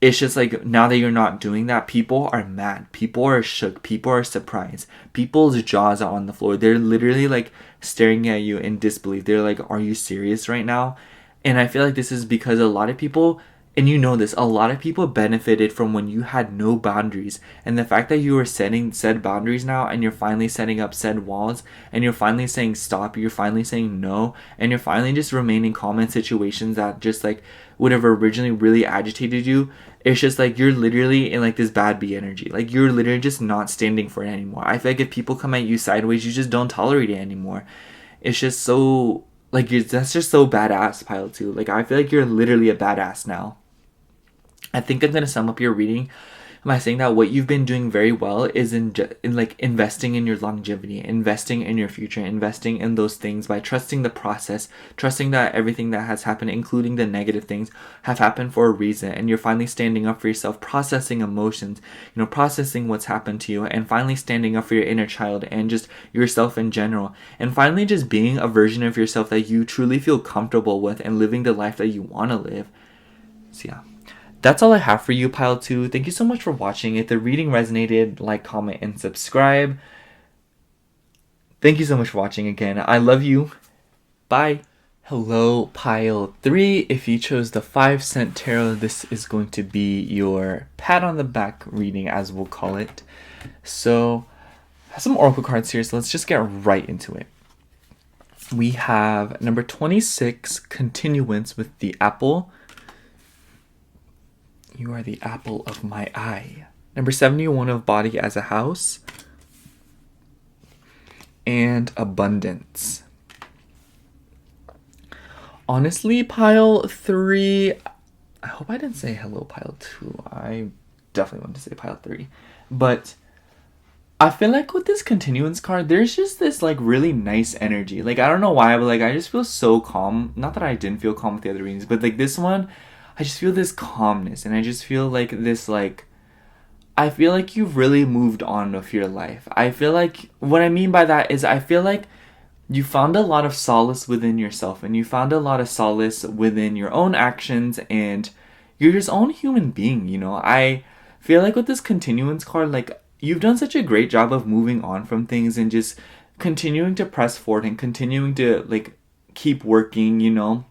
A: It's just like now that you're not doing that, people are mad. People are shook. People are surprised. People's jaws are on the floor. They're literally like staring at you in disbelief. They're like, "Are you serious right now?" And I feel like this is because a lot of people, and you know this, a lot of people benefited from when you had no boundaries. And the fact that you are setting said boundaries now, and you're finally setting up said walls, and you're finally saying stop, you're finally saying no, and you're finally just remaining calm in situations that just like would have originally really agitated you. It's just like you're literally in like this bad B energy. Like you're literally just not standing for it anymore. I feel like if people come at you sideways, you just don't tolerate it anymore. It's just so like that's just so badass, Pile 2. Like I feel like you're literally a badass now. I think I'm gonna sum up your reading by saying that what you've been doing very well is in like investing in your longevity, investing in your future, investing in those things by trusting the process, trusting that everything that has happened, including the negative things, have happened for a reason, and you're finally standing up for yourself, processing emotions, processing what's happened to you, and finally standing up for your inner child and just yourself in general, and finally just being a version of yourself that you truly feel comfortable with and living the life that you want to live. So yeah. That's all I have for you, Pile 2. Thank you so much for watching. If the reading resonated, like, comment, and subscribe. Thank you so much for watching again. I love you. Bye. Hello, Pile 3. If you chose the 5-cent tarot, this is going to be your pat on the back reading, as we'll call it. So, I have some oracle cards here, so let's just get right into it. We have number 26, continuance with the apple. You are the apple of my eye. Number 71 of body as a house. And abundance. Honestly, Pile 3, I hope I didn't say hello, Pile 2. I definitely want to say Pile 3. But I feel like with this continuance card, there's just this like really nice energy. Like I don't know why, but like I just feel so calm. Not that I didn't feel calm with the other readings, but like this one, I just feel this calmness, and I just feel like this, like, I feel like you've really moved on with your life. I feel like, what I mean by that is I feel like you found a lot of solace within yourself, and you found a lot of solace within your own actions, and you're your own human being, I feel like with this continuance card, like, you've done such a great job of moving on from things and just continuing to press forward and continuing to, like, keep working,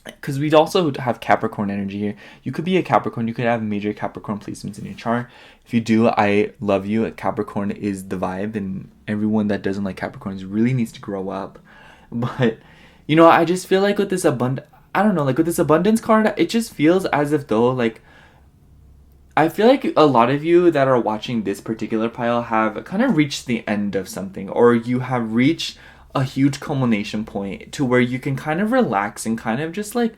A: because we'd also have Capricorn energy here. You could be a Capricorn. You could have major Capricorn placements in your chart. If you do, I love you. Capricorn is the vibe, and everyone that doesn't like Capricorns really needs to grow up. But, I just feel like with this with this abundance card, it just feels as if though, like, I feel like a lot of you that are watching this particular pile have kind of reached the end of something, or you have reached a huge culmination point to where you can kind of relax and kind of just like,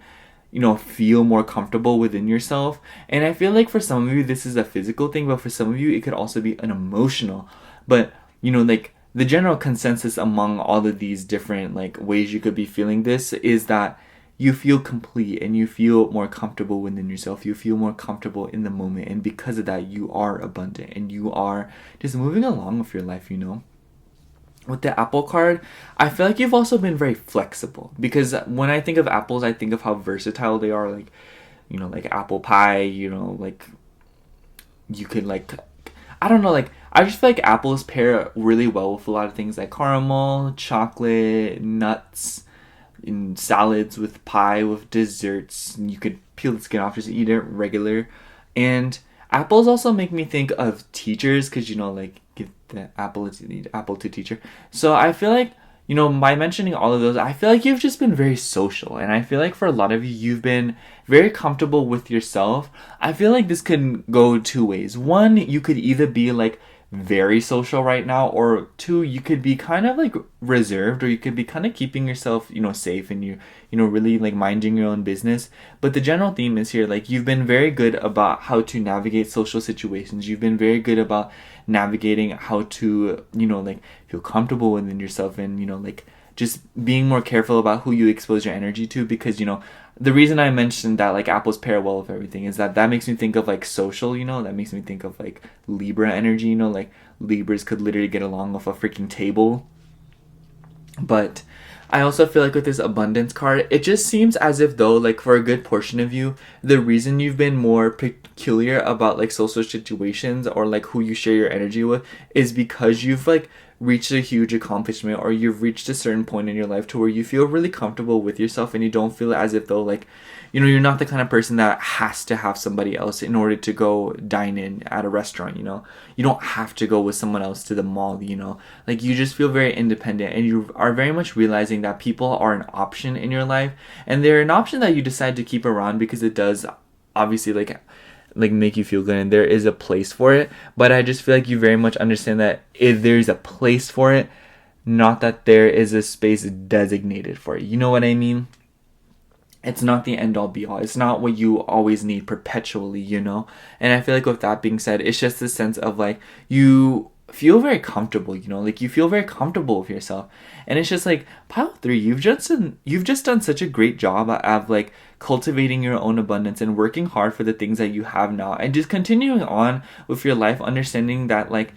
A: feel more comfortable within yourself. And I feel like for some of you, this is a physical thing, but for some of you, it could also be an emotional. But, like the general consensus among all of these different like ways you could be feeling this is that you feel complete and you feel more comfortable within yourself. You feel more comfortable in the moment. And because of that, you are abundant and you are just moving along with your life, With the apple card, I feel like you've also been very flexible, because when I think of apples, I think of how versatile they are. Like, like apple pie, like you could like, I don't know, like I just feel like apples pair really well with a lot of things like caramel, chocolate, nuts, in salads, with pie, with desserts. And you could peel the skin off, just eat it regular. And apples also make me think of teachers, because like give the apple to teacher. So I feel like, by mentioning all of those, I feel like you've just been very social, and I feel like for a lot of you, you've been very comfortable with yourself. I feel like this could go two ways. One, you could either be like very social right now, or two, you could be kind of like reserved, or you could be kind of keeping yourself, safe, and you really like minding your own business. But the general theme is here, like you've been very good about how to navigate social situations. You've been very good about navigating how to, like feel comfortable within yourself, and, like just being more careful about who you expose your energy to, because the reason I mentioned that like apples pair well with everything is that makes me think of like social, that makes me think of like Libra energy, like Libras could literally get along off a freaking table. But I also feel like with this abundance card, it just seems as if though, like for a good portion of you, the reason you've been more peculiar about like social situations or like who you share your energy with is because you've like reached a huge accomplishment, or you've reached a certain point in your life to where you feel really comfortable with yourself, and you don't feel as if though like you're not the kind of person that has to have somebody else in order to go dine in at a restaurant. You don't have to go with someone else to the mall. Like you just feel very independent, and you are very much realizing that people are an option in your life, and they're an option that you decide to keep around because it does obviously like make you feel good, and there is a place for it. But I just feel like you very much understand that if there's a place for it, not that there is a space designated for it. You know what I mean? It's not the end all be all. It's not what you always need perpetually. And I feel like with that being said, it's just the sense of like you feel very comfortable, like you feel very comfortable with yourself. And it's just like pile 3, you've just done such a great job of like cultivating your own abundance and working hard for the things that you have now, and just continuing on with your life, understanding that like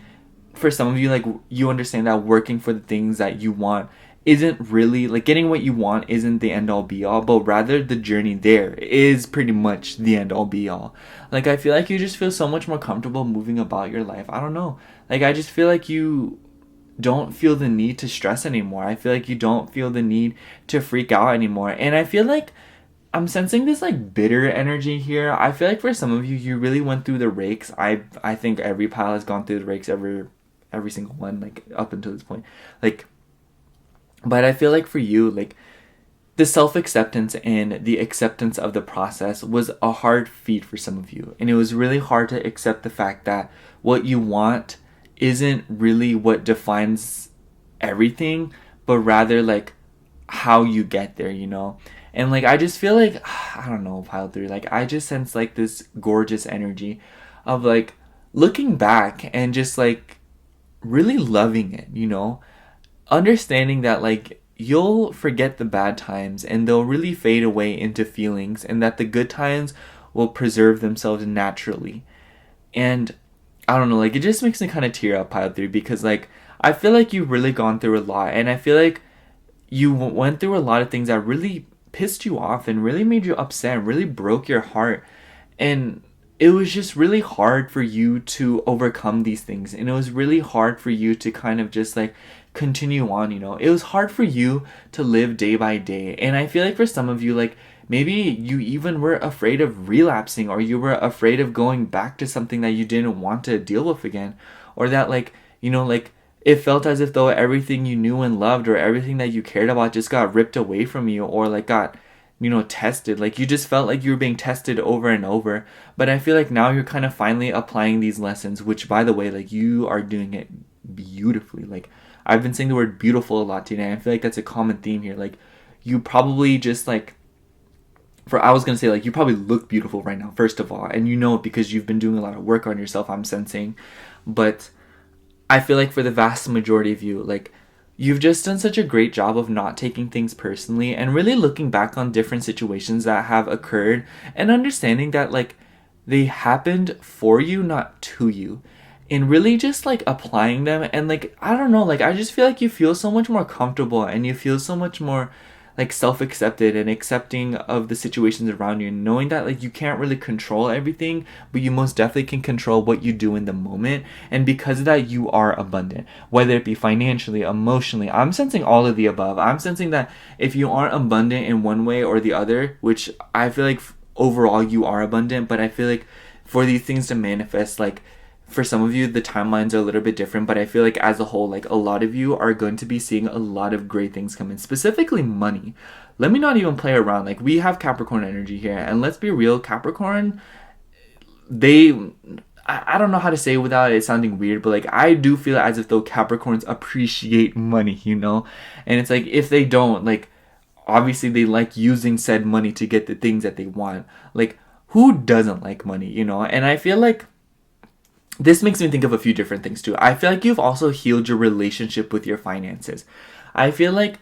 A: for some of you, like you understand that working for the things that you want isn't really like getting what you want isn't the end all be all, but rather the journey there is pretty much the end all be all. Like I feel like you just feel so much more comfortable moving about your life. I don't know. Like I just feel like you don't feel the need to stress anymore. I feel like you don't feel the need to freak out anymore. And I feel like I'm sensing this like bitter energy here. I feel like for some of you, you really went through the rakes. I think every pile has gone through the rakes, every single one, like up until this point. Like, but I feel like for you, like the self-acceptance and the acceptance of the process was a hard feat for some of you. And it was really hard to accept the fact that what you want isn't really what defines everything, but rather like how you get there, And like I just feel like I don't know, pile 3, like I just sense like this gorgeous energy of like looking back and just like really loving it, understanding that like you'll forget the bad times and they'll really fade away into feelings, and that the good times will preserve themselves naturally. And I don't know, like it just makes me kind of tear up, pile 3, because like I feel like you've really gone through a lot, and I feel like you went through a lot of things that really pissed you off and really made you upset and really broke your heart. And it was just really hard for you to overcome these things, and it was really hard for you to kind of just like continue on. It was hard for you to live day by day. And I feel like for some of you, like maybe you even were afraid of relapsing, or you were afraid of going back to something that you didn't want to deal with again, or that like like it felt as if though everything you knew and loved, or everything that you cared about, just got ripped away from you, or like got tested. Like you just felt like you were being tested over and over. But I feel like now you're kind of finally applying these lessons, which by the way, like you are doing it beautifully. Like I've been saying the word beautiful a lot today. I feel like that's a common theme here. Like you probably just like I was gonna say like you probably look beautiful right now, first of all, and it because you've been doing a lot of work on yourself, I'm sensing. But I feel like for the vast majority of you, like you've just done such a great job of not taking things personally, and really looking back on different situations that have occurred and understanding that like they happened for you, not to you, and really just like applying them. And like I don't know, like I just feel like you feel so much more comfortable, and you feel so much more like self-accepted and accepting of the situations around you, and knowing that like you can't really control everything, but you most definitely can control what you do in the moment. And because of that, you are abundant, whether it be financially, emotionally. I'm sensing all of the above. I'm sensing that if you aren't abundant in one way or the other, which I feel like overall you are abundant, but I feel like for these things to manifest, like for some of you the timelines are a little bit different, but I feel like as a whole, like a lot of you are going to be seeing a lot of great things come in, specifically money. Let me not even play around. Like we have Capricorn energy here, and let's be real, Capricorn, I don't know how to say it without it sounding weird, but like I do feel as if though Capricorns appreciate money, and it's like if they don't, like obviously they like using said money to get the things that they want. Like who doesn't like money, and I feel like this makes me think of a few different things too. I feel like you've also healed your relationship with your finances. I feel like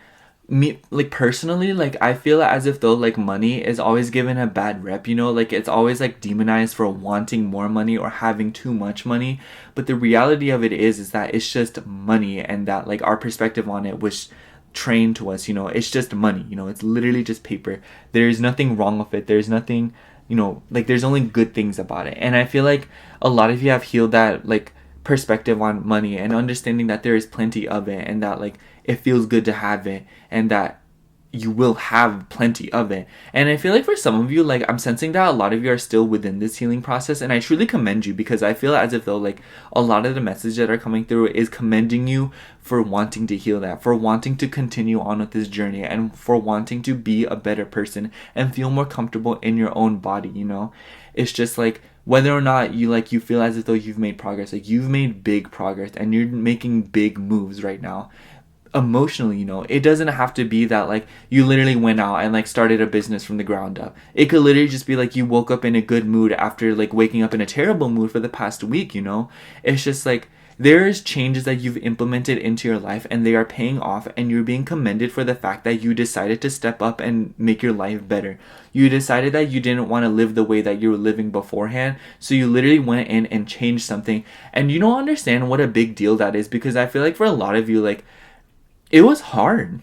A: me, like, personally, like, I feel as if though, like, money is always given a bad rep, you know, like, it's always like demonized for wanting more money or having too much money. But the reality of it is that it's just money, and that, like, our perspective on it was trained to us, you know. It's just money, you know. It's literally just paper. There's nothing wrong with it. There's nothing, you know, like, there's only good things about it. And I feel like a lot of you have healed that, like, perspective on money, and understanding that there is plenty of it, and that, like, it feels good to have it, and that you will have plenty of it. And I feel like for some of you, like, I'm sensing that a lot of you are still within this healing process, and I truly commend you, because I feel as if though, like, a lot of the message that are coming through is commending you for wanting to heal that, for wanting to continue on with this journey, and for wanting to be a better person and feel more comfortable in your own body, you know. It's just like, whether or not you, like, you feel as if though you've made progress, like, you've made big progress and you're making big moves right now emotionally, you know. It doesn't have to be that, like, you literally went out and, like, started a business from the ground up. It could literally just be like you woke up in a good mood after, like, waking up in a terrible mood for the past week, you know. It's just like, there's changes that you've implemented into your life, and they are paying off, and you're being commended for the fact that you decided to step up and make your life better. You decided that you didn't want to live the way that you were living beforehand, so you literally went in and changed something. And you don't understand what a big deal that is, because I feel like for a lot of you, like, it was hard.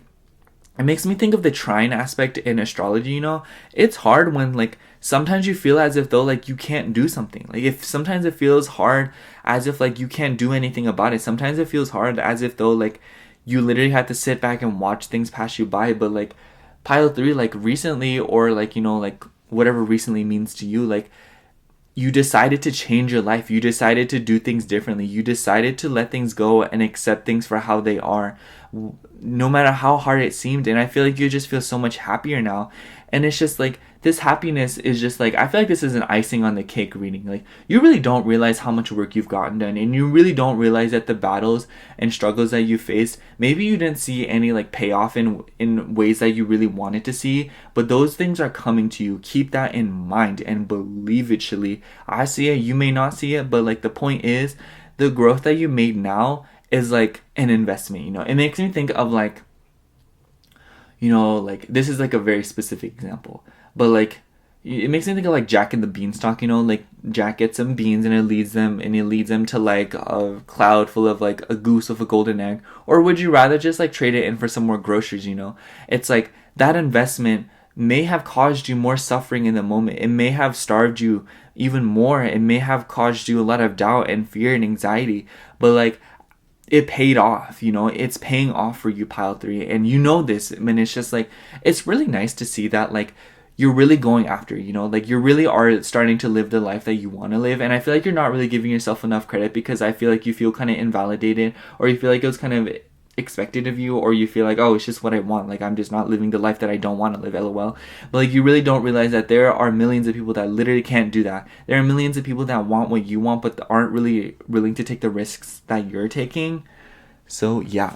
A: It makes me think of the trine aspect in astrology, you know. It's hard when, like, sometimes you feel as if though, like, you can't do something. Like, if sometimes it feels hard as if, like, you can't do anything about it. Sometimes it feels hard as if though, like, you literally have to sit back and watch things pass you by. But, like, pile 3, like, recently, or, like, you know, like, whatever recently means to you, like, you decided to change your life. You decided to do things differently. You decided to let things go and accept things for how they are, no matter how hard it seemed. And I feel like you just feel so much happier now. And it's just like, this happiness is just like, I feel like this is an icing on the cake reading. Like, you really don't realize how much work you've gotten done, and you really don't realize that the battles and struggles that you faced, maybe you didn't see any, like, payoff in ways that you really wanted to see, but those things are coming to you. Keep that in mind and believe it, Chili. I see it, you may not see it, but, like, the point is, the growth that you made now is like an investment, you know. It makes me think of, like, you know, like, this is like a very specific example, but, like, it makes me think of, like, Jack and the Beanstalk, you know. Like, Jack gets some beans, and it leads them to, like, a cloud full of, like, a goose with a golden egg. Or would you rather just, like, trade it in for some more groceries, you know? It's like, that investment may have caused you more suffering in the moment. It may have starved you even more. It may have caused you a lot of doubt and fear and anxiety, but, like, it paid off, you know. It's paying off for you, pile 3, and you know this. I mean, it's just like, it's really nice to see that, like, you're really going after, you know, like, you really are starting to live the life that you want to live. And I feel like you're not really giving yourself enough credit, because I feel like you feel kind of invalidated, or you feel like it was kind of expected of you, or you feel like, oh, it's just what I want, like, I'm just not living the life that I don't want to live, lol. But, like, you really don't realize that there are millions of people that literally can't do that. There are millions of people that want what you want, but aren't really willing to take the risks that you're taking. So yeah,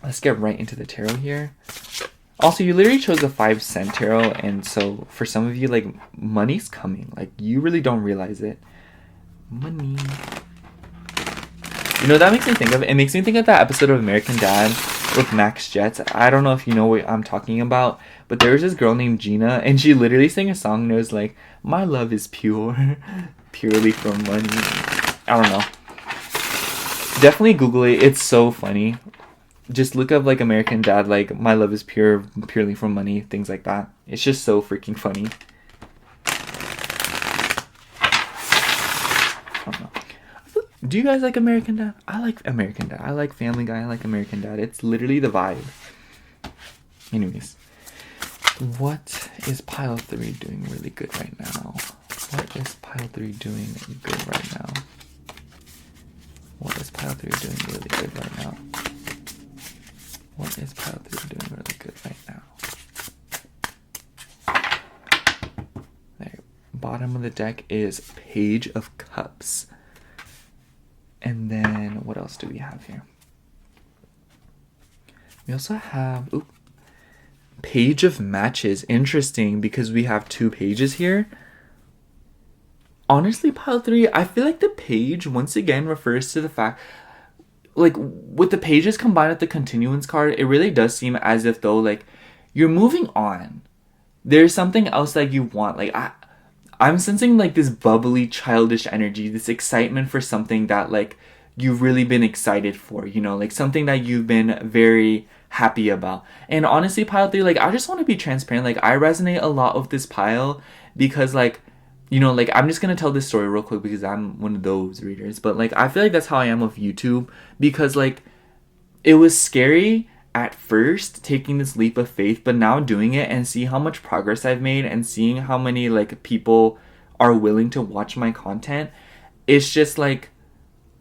A: let's get right into the tarot here. Also, you literally chose the 5 cent tarot, and so for some of you, like, money's coming. Like, you really don't realize it. Money. You know, that makes me think of, it makes me think of that episode of American Dad with Max Jets. I don't know if you know what I'm talking about, but there was this girl named Gina, and she literally sang a song, and it was like, my love is pure, purely from money. I don't know. Definitely Google it. It's so funny. Just look up, like, American Dad, like, my love is purely from money, things like that. It's just so freaking funny. I don't know. Do you guys like American Dad? I like American Dad. I like Family Guy. I like American Dad. It's literally the vibe. Anyways, what is pile 3 doing really good right now? What is pile 3 doing good right now? What is pile 3 doing really good right now? What is pile 3 doing really good right now? There. Bottom of the deck is Page of Cups. And then, what else do we have here? We also have, Page of Matches. Interesting, because we have 2 pages here. Honestly, pile 3, I feel like the page, once again, refers to the fact, like with the pages combined with the continuance card, it really does seem as if though like you're moving on. There's something else that you want. Like I'm sensing like this bubbly childish energy, this excitement for something that like you've really been excited for, you know, like something that you've been very happy about. And honestly, pile 3, like I just want to be transparent. Like I resonate a lot with this pile because like, you know, like I'm just gonna tell this story real quick because I'm one of those readers. But like I feel like that's how I am with YouTube because like it was scary at first taking this leap of faith, but now doing it and see how much progress I've made and seeing how many like people are willing to watch my content, it's just like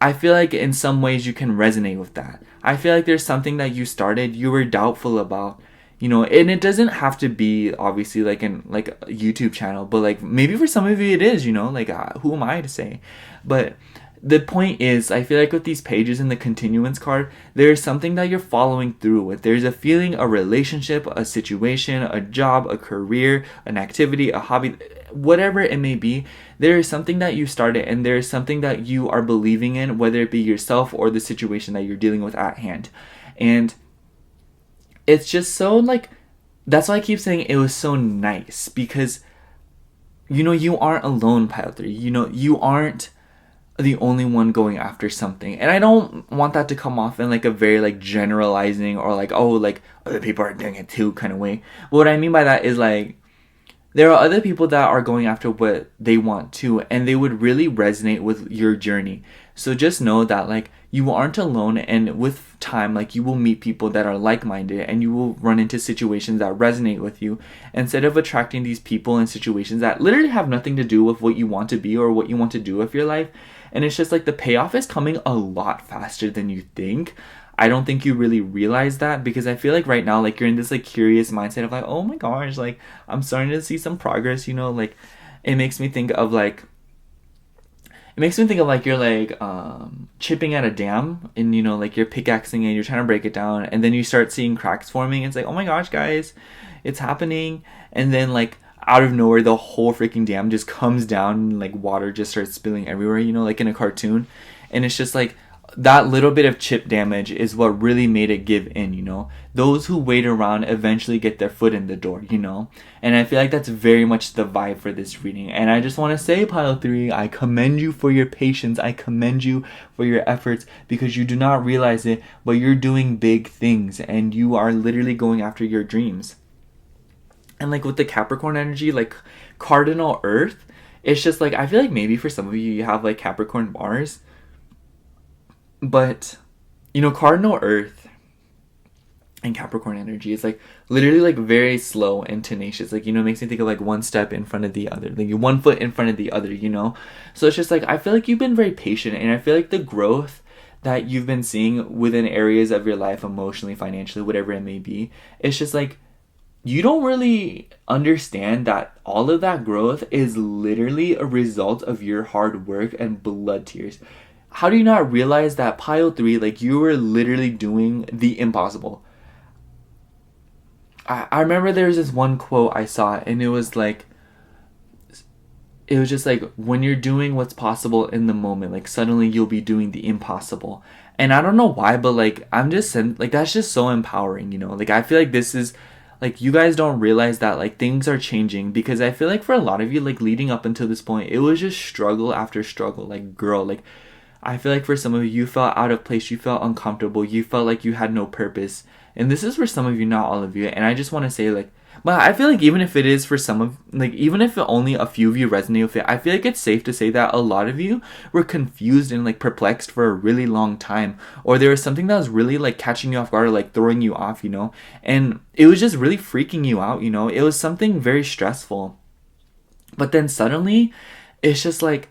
A: I feel like in some ways you can resonate with that. I feel like there's something that you started, you were doubtful about, you know, and it doesn't have to be obviously like in like a YouTube channel, but like maybe for some of you it is, you know, like who am I to say? But the point is, I feel like with these pages in the continuance card, there's something that you're following through with. There's a feeling, a relationship, a situation, a job, a career, an activity, a hobby, whatever it may be. There is something that you started and there is something that you are believing in, whether it be yourself or the situation that you're dealing with at hand. And it's just so like, that's why I keep saying it was so nice because, you know, you aren't alone, Pile 3. You know, you aren't the only one going after something. And I don't want that to come off in like a very like generalizing or like, oh, like other people are doing it too kind of way. But what I mean by that is like there are other people that are going after what they want too, and they would really resonate with your journey. So just know that like you aren't alone, and with time like you will meet people that are like-minded and you will run into situations that resonate with you instead of attracting these people and situations that literally have nothing to do with what you want to be or what you want to do with your life. And it's just like the payoff is coming a lot faster than you think. I don't think you really realize that because I feel like right now, like you're in this like curious mindset of like, oh my gosh, like I'm starting to see some progress, you know, like it makes me think of like, you're like chipping at a dam and you know, like you're pickaxing and you're trying to break it down and then you start seeing cracks forming. It's like, oh my gosh, guys, it's happening. And then like, out of nowhere the whole freaking dam just comes down and like water just starts spilling everywhere, you know, like in a cartoon. And it's just like that little bit of chip damage is what really made it give in, you know. Those who wait around eventually get their foot in the door, you know. And I feel like that's very much the vibe for this reading. And I just want to say, Pile 3, I commend you for your patience. I commend you for your efforts because you do not realize it, but you're doing big things and you are literally going after your dreams. And like with the Capricorn energy, like cardinal earth, it's just like I feel like maybe for some of you have like Capricorn Mars, but you know, cardinal earth and Capricorn energy is like literally like very slow and tenacious. Like, you know, it makes me think of like one step in front of the other, like one foot in front of the other, you know. So it's just like I feel like you've been very patient, and I feel like the growth that you've been seeing within areas of your life, emotionally, financially, whatever it may be, it's just like you don't really understand that all of that growth is literally a result of your hard work and blood tears. How do you not realize that, Pile 3, like you were literally doing the impossible? I remember there was this one quote I saw and it was like, it was just like, when you're doing what's possible in the moment, like suddenly you'll be doing the impossible. And I don't know why, but like I'm just like, that's just so empowering, you know. Like I feel like this is like, you guys don't realize that like things are changing, because I feel like for a lot of you, like leading up until this point, it was just struggle after struggle. Like, girl, like I feel like for some of you felt out of place, you felt uncomfortable, you felt like you had no purpose. And this is for some of you, not all of you. And I just want to say like, but I feel like even if it is for some of, like, even if only a few of you resonate with it, I feel like it's safe to say that a lot of you were confused and like perplexed for a really long time, or there was something that was really like catching you off guard or like throwing you off, you know, and it was just really freaking you out, you know. It was something very stressful, but then suddenly it's just like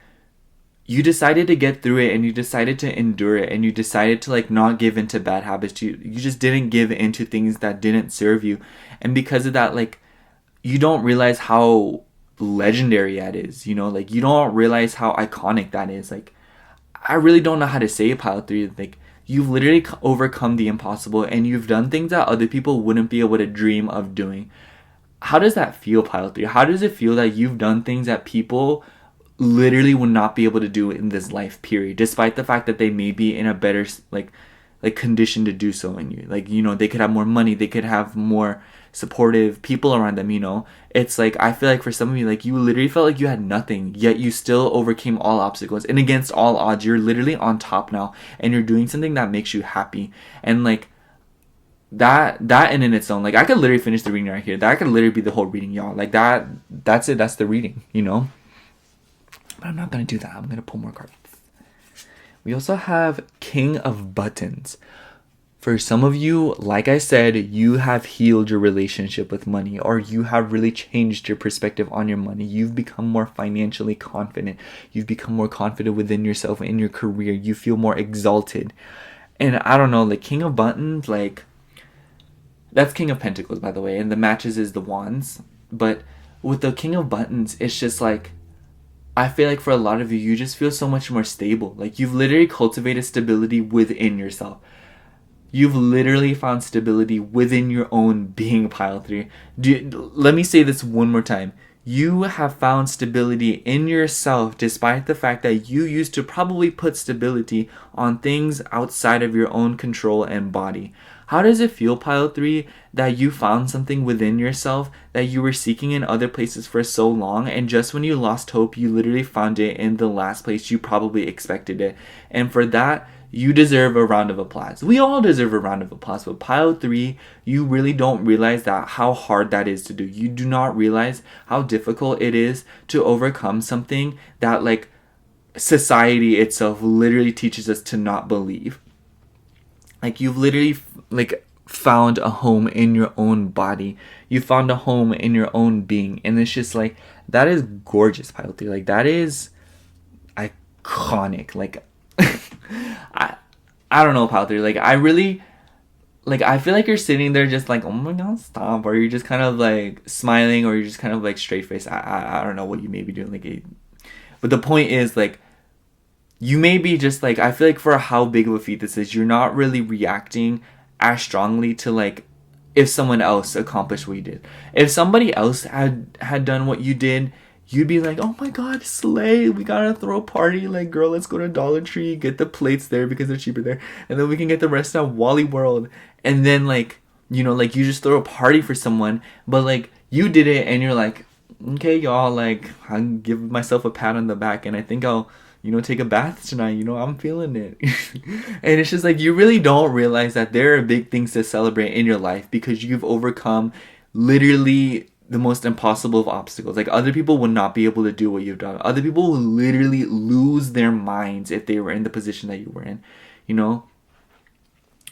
A: you decided to get through it and you decided to endure it and you decided to like not give into bad habits. You just didn't give into things that didn't serve you. And because of that, like, you don't realize how legendary that is, you know, like you don't realize how iconic that is. Like, I really don't know how to say it, Pile 3. Like, you've literally overcome the impossible and you've done things that other people wouldn't be able to dream of doing. How does that feel, Pile 3? How does it feel that you've done things that people literally would not be able to do in this life period, despite the fact that they may be in a better, like, like conditioned to do so in you. Like, you know, they could have more money, they could have more supportive people around them, you know. It's like, I feel like for some of you, like, you literally felt like you had nothing, yet you still overcame all obstacles, and against all odds you're literally on top now, and you're doing something that makes you happy. And like, that in its own, like, I could literally finish the reading right here. That could literally be the whole reading, y'all. Like, that's it. That's the reading, you know. But I'm not gonna do that. I'm gonna pull more cards. We also have King of Buttons. For some of you, like I said, you have healed your relationship with money, or you have really changed your perspective on your money. You've become more financially confident. You've become more confident within yourself, in your career. You feel more exalted. And I don't know, like, King of Buttons, like, that's King of Pentacles, by the way, and the matches is the Wands. But with the King of Buttons, it's just like, I feel like for a lot of you, you just feel so much more stable. Like, you've literally cultivated stability within yourself. You've literally found stability within your own being, pile 3. Let me say this one more time. You have found stability in yourself, despite the fact that you used to probably put stability on things outside of your own control and body. How does it feel, pile 3, that you found something within yourself that you were seeking in other places for so long, and just when you lost hope, you literally found it in the last place you probably expected it? And for that, you deserve a round of applause. We all deserve a round of applause, but pile 3, you really don't realize that how hard that is to do. You do not realize how difficult it is to overcome something that, like, society itself literally teaches us to not believe. Like, you've literally, like, found a home in your own body. You found a home in your own being. And it's just like, that is gorgeous, pile 3. Like, that is iconic. Like, I don't know, pile 3. Like, I really, like, I feel like you're sitting there just like, oh my god, stop. Or you're just kind of like smiling, or you're just kind of like straight faced. I don't know what you may be doing. Like, but the point is, like, you may be just like, I feel like for how big of a feat this is, you're not really reacting as strongly to, like, if someone else accomplished what you did. If somebody else had done what you did, you'd be like, oh my god, slay, we gotta throw a party. Like, girl, let's go to Dollar Tree, get the plates there because they're cheaper there, and then we can get the rest at Wally World. And then, like, you know, like, you just throw a party for someone, but, like, you did it, and you're like, okay, y'all, like, I'll give myself a pat on the back, and I think I'll, you know, take a bath tonight, you know, I'm feeling it. And it's just like, you really don't realize that there are big things to celebrate in your life, because you've overcome literally the most impossible of obstacles. Like, other people would not be able to do what you've done. Other people will literally lose their minds if they were in the position that you were in, you know.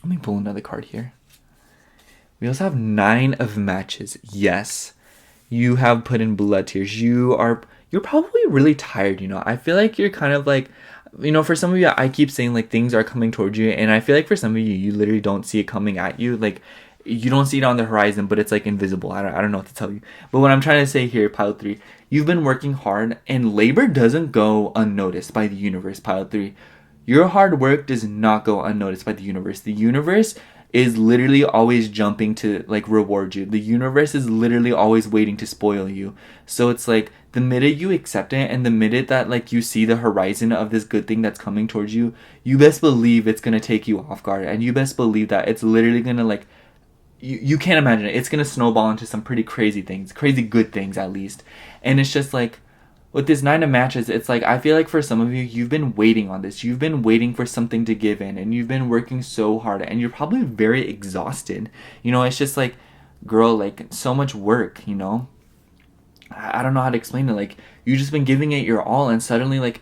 A: Let me pull another card here. We also have 9 of Matches. Yes, you have put in blood tears. You're probably really tired, you know. I feel like you're kind of like, you know, for some of you, I keep saying, like, things are coming towards you, and I feel like for some of you, you literally don't see it coming at you. Like, you don't see it on the horizon, but it's, like, invisible. I don't know what to tell you. But what I'm trying to say here, pile 3, you've been working hard, and labor doesn't go unnoticed by the universe, pile 3. Your hard work does not go unnoticed by the universe. The universe is literally always jumping to, like, reward you. The universe is literally always waiting to spoil you. So it's like, the minute you accept it, and the minute that, like, you see the horizon of this good thing that's coming towards you, you best believe it's gonna take you off guard, and you best believe that it's literally gonna, like, you can't imagine it. It's gonna snowball into some pretty crazy things, crazy good things at least. And it's just like, with this 9 of Matches, it's like, I feel like for some of you, you've been waiting on this. You've been waiting for something to give in, and you've been working so hard, and you're probably very exhausted. You know, it's just like, girl, like, so much work, you know? I don't know how to explain it. Like, you've just been giving it your all, and suddenly, like,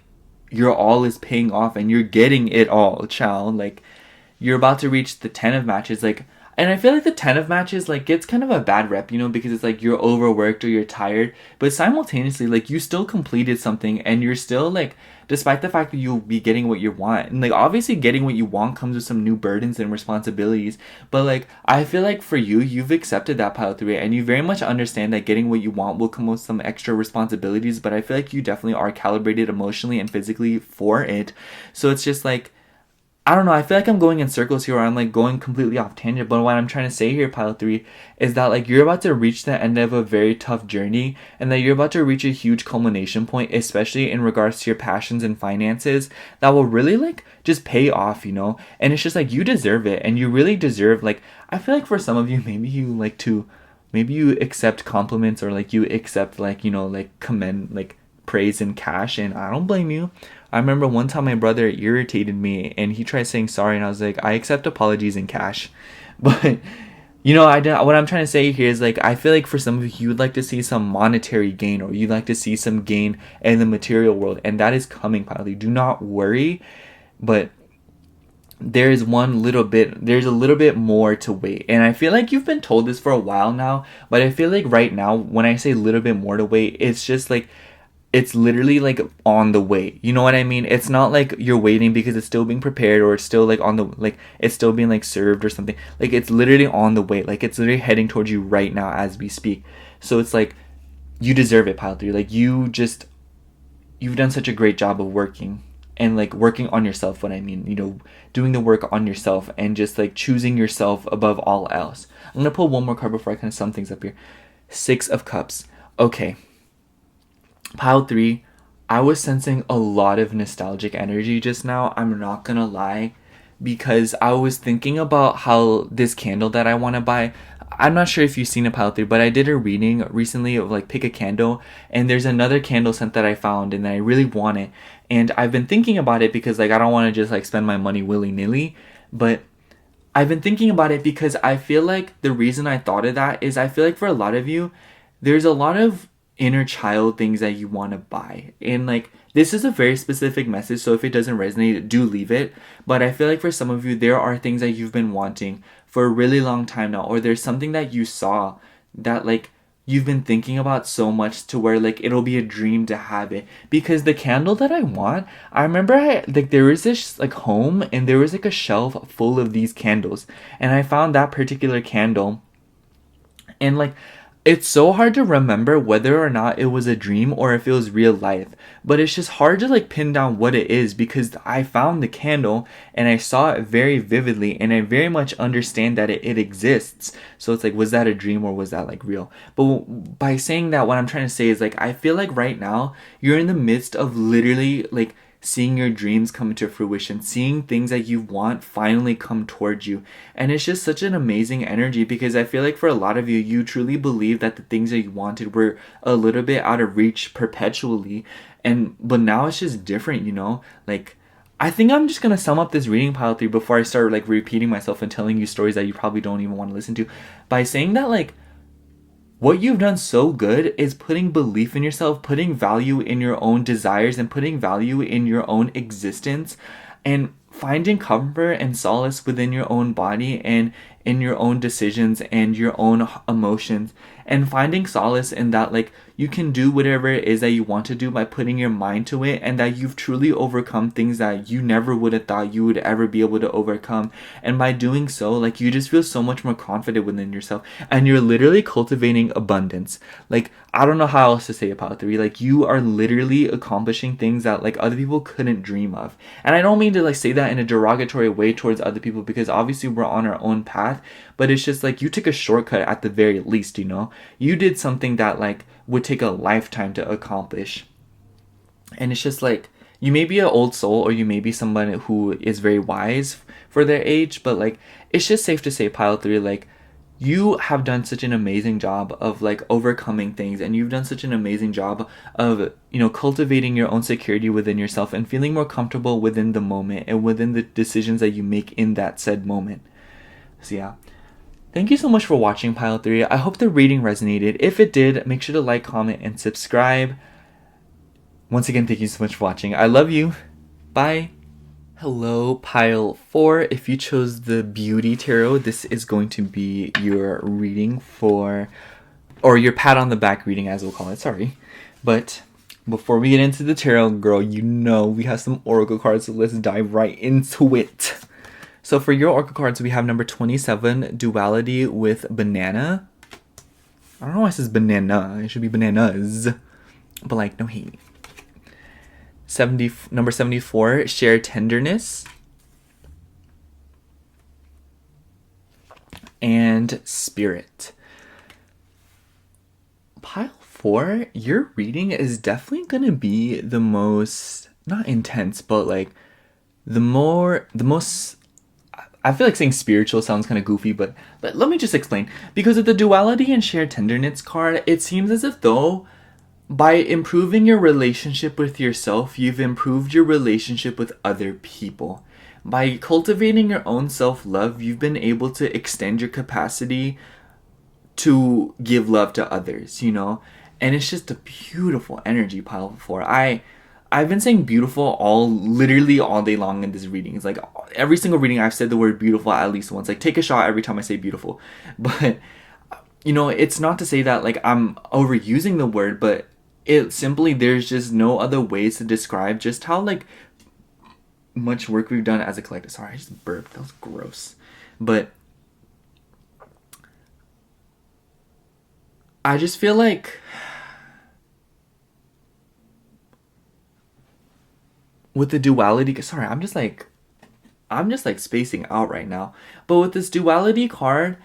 A: your all is paying off, and you're getting it all, child. Like, you're about to reach the 10 of Matches, like, and I feel like the 10 of Matches, like, gets kind of a bad rep, you know, because it's like you're overworked or you're tired, but simultaneously, like, you still completed something, and you're still, like, despite the fact that you'll be getting what you want, and, like, obviously getting what you want comes with some new burdens and responsibilities, but, like, I feel like for you, you've accepted that, pile 3, and you very much understand that getting what you want will come with some extra responsibilities, but I feel like you definitely are calibrated emotionally and physically for it. So it's just like, I don't know, I feel like I'm going in circles here, or I'm like going completely off tangent, but what I'm trying to say here, pile 3, is that like you're about to reach the end of a very tough journey, and that you're about to reach a huge culmination point, especially in regards to your passions and finances, that will really like just pay off, you know? And it's just like you deserve it, and you really deserve, like, I feel like for some of you, maybe you like to, maybe you accept compliments, or like you accept, like, you know, like commend, like praise in cash, and I don't blame you. I remember one time my brother irritated me and he tried saying sorry, and I was like, I accept apologies in cash. But you know, what I'm trying to say here is like I feel like for some of you would like to see some monetary gain, or you'd like to see some gain in the material world, and that is coming, Pilot. Do not worry, but there's a little bit more to wait. And I feel like you've been told this for a while now, but I feel like right now when I say a little bit more to wait, it's just like it's literally like on the way. You know what I mean? It's not like you're waiting because it's still being prepared, or it's still like on the, like it's still being like served or something. Like it's literally on the way. Like it's literally heading towards you right now as we speak. So it's like you deserve it, Pile 3. Like you've done such a great job of working, and like working on yourself. What I mean, you know, doing the work on yourself and just like choosing yourself above all else. I'm gonna pull one more card before I kind of sum things up here. 6 of Cups. Okay. Pile 3, I was sensing a lot of nostalgic energy just now. I'm not gonna lie, because I was thinking about how this candle that I want to buy. I'm not sure if you've seen a Pile 3, but I did a reading recently of like pick a candle, and there's another candle scent that I found and that I really want it. And I've been thinking about it because like I don't want to just like spend my money willy-nilly, but I've been thinking about it because I feel like the reason I thought of that is I feel like for a lot of you, there's a lot of inner child things that you want to buy. And like this is a very specific message, so if it doesn't resonate, do leave it. But I feel like for some of you, there are things that you've been wanting for a really long time now, or there's something that you saw that like you've been thinking about so much to where like it'll be a dream to have it. Because the candle that I want, I remember like there was this like home, and there was like a shelf full of these candles, and I found that particular candle, and like it's so hard to remember whether or not it was a dream or if it was real life. But it's just hard to like pin down what it is, because I found the candle and I saw it very vividly, and I very much understand that it exists. So it's like, was that a dream or was that like real? But by saying that, what I'm trying to say is like I feel like right now you're in the midst of literally like seeing your dreams come to fruition, seeing things that you want finally come towards you. And it's just such an amazing energy, because I feel like for a lot of you, you truly believe that the things that you wanted were a little bit out of reach perpetually. But now it's just different, you know? Like, I think I'm just gonna sum up this reading, Pile 3, before I start like repeating myself and telling you stories that you probably don't even want to listen to, by saying that like what you've done so good is putting belief in yourself, putting value in your own desires, and putting value in your own existence, and finding comfort and solace within your own body and in your own decisions and your own emotions, and finding solace in that like you can do whatever it is that you want to do by putting your mind to it, and that you've truly overcome things that you never would have thought you would ever be able to overcome. And by doing so, like you just feel so much more confident within yourself, and you're literally cultivating abundance. Like I don't know how else to say about 3. Like you are literally accomplishing things that like other people couldn't dream of. And I don't mean to like say that in a derogatory way towards other people, because obviously we're on our own path, but it's just like you took a shortcut at the very least, you know? You did something that like would take a lifetime to accomplish. And it's just like you may be an old soul, or you may be someone who is very wise for their age, but like it's just safe to say, Pile 3, like you have done such an amazing job of like overcoming things, and you've done such an amazing job of, you know, cultivating your own security within yourself and feeling more comfortable within the moment and within the decisions that you make in that said moment. So yeah, thank you so much for watching, Pile 3. I hope the reading resonated. If it did, make sure to like, comment, and subscribe. Once again, thank you so much for watching. I love you. Bye. Hello, Pile 4. If you chose the Beauty Tarot, this is going to be your reading for, or your pat on the back reading, as we'll call it. Sorry. But before we get into the tarot, girl, you know we have some oracle cards, so let's dive right into it. So for your oracle cards, we have number 27, Duality with Banana. I don't know why it says banana. It should be bananas. But like, no hate. Number 74, Share Tenderness. and spirit. Pile 4, your reading is definitely going to be the most, not intense, but like the most, I feel like saying spiritual sounds kind of goofy, but let me just explain. Because of the duality and shared tenderness card, it seems as if though by improving your relationship with yourself, you've improved your relationship with other people. By cultivating your own self-love, you've been able to extend your capacity to give love to others, you know? And it's just a beautiful energy, pile 4. I've been saying beautiful literally all day long in this reading. It's like every single reading I've said the word beautiful at least once. Like take a shot every time I say beautiful. But you know, it's not to say that like I'm overusing the word, but it simply, there's just no other ways to describe just how like much work we've done as a collective. Sorry, I just burped. That was gross. But I just feel like with the duality, sorry, I'm just like spacing out right now. But with this duality card,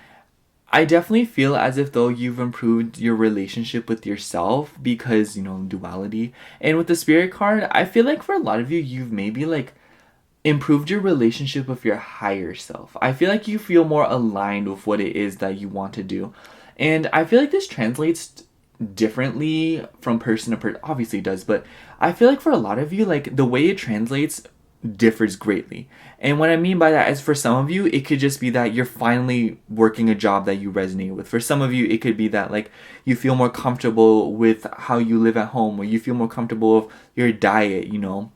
A: I definitely feel as if though you've improved your relationship with yourself because, you know, duality. And with the spirit card, I feel like for a lot of you, you've maybe like improved your relationship with your higher self. I feel like you feel more aligned with what it is that you want to do. And I feel like this translates differently from person to person. Obviously it does, but I feel like for a lot of you, like the way it translates differs greatly. And what I mean by that is for some of you, it could just be that you're finally working a job that you resonate with. For some of you, it could be that like you feel more comfortable with how you live at home, or you feel more comfortable with your diet, you know,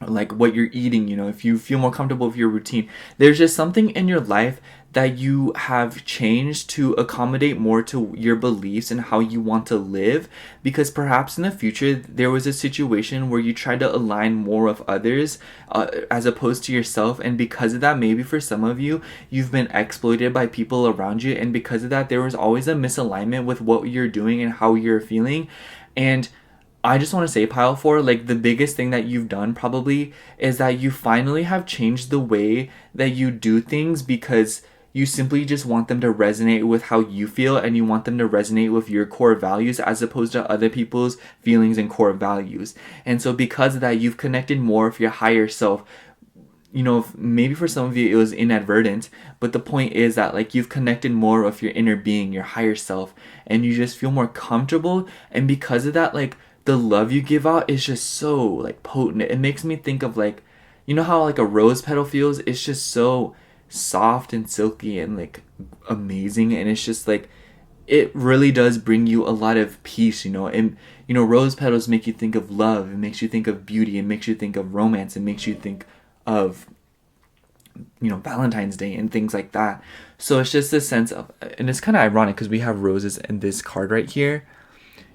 A: like what you're eating, you know, if you feel more comfortable with your routine. There's just something in your life that you have changed to accommodate more to your beliefs and how you want to live, because perhaps in the future there was a situation where you tried to align more with others as opposed to yourself, and because of that, maybe for some of you, you've been exploited by people around you, and because of that there was always a misalignment with what you're doing and how you're feeling. And I just want to say, pile 4, like the biggest thing that you've done probably is that you finally have changed the way that you do things, because you simply just want them to resonate with how you feel, and you want them to resonate with your core values as opposed to other people's feelings and core values. And so because of that, you've connected more with your higher self. You know, maybe for some of you it was inadvertent, but the point is that like you've connected more with your inner being, your higher self, and you just feel more comfortable. And because of that, like the love you give out is just so like potent. It makes me think of like, you know how like a rose petal feels? It's just so soft and silky and like amazing, and it's just like it really does bring you a lot of peace, you know. And you know, rose petals make you think of love, it makes you think of beauty, it makes you think of romance, it makes you think of, you know, Valentine's Day and things like that. So it's just this sense of, and it's kind of ironic because we have roses in this card right here.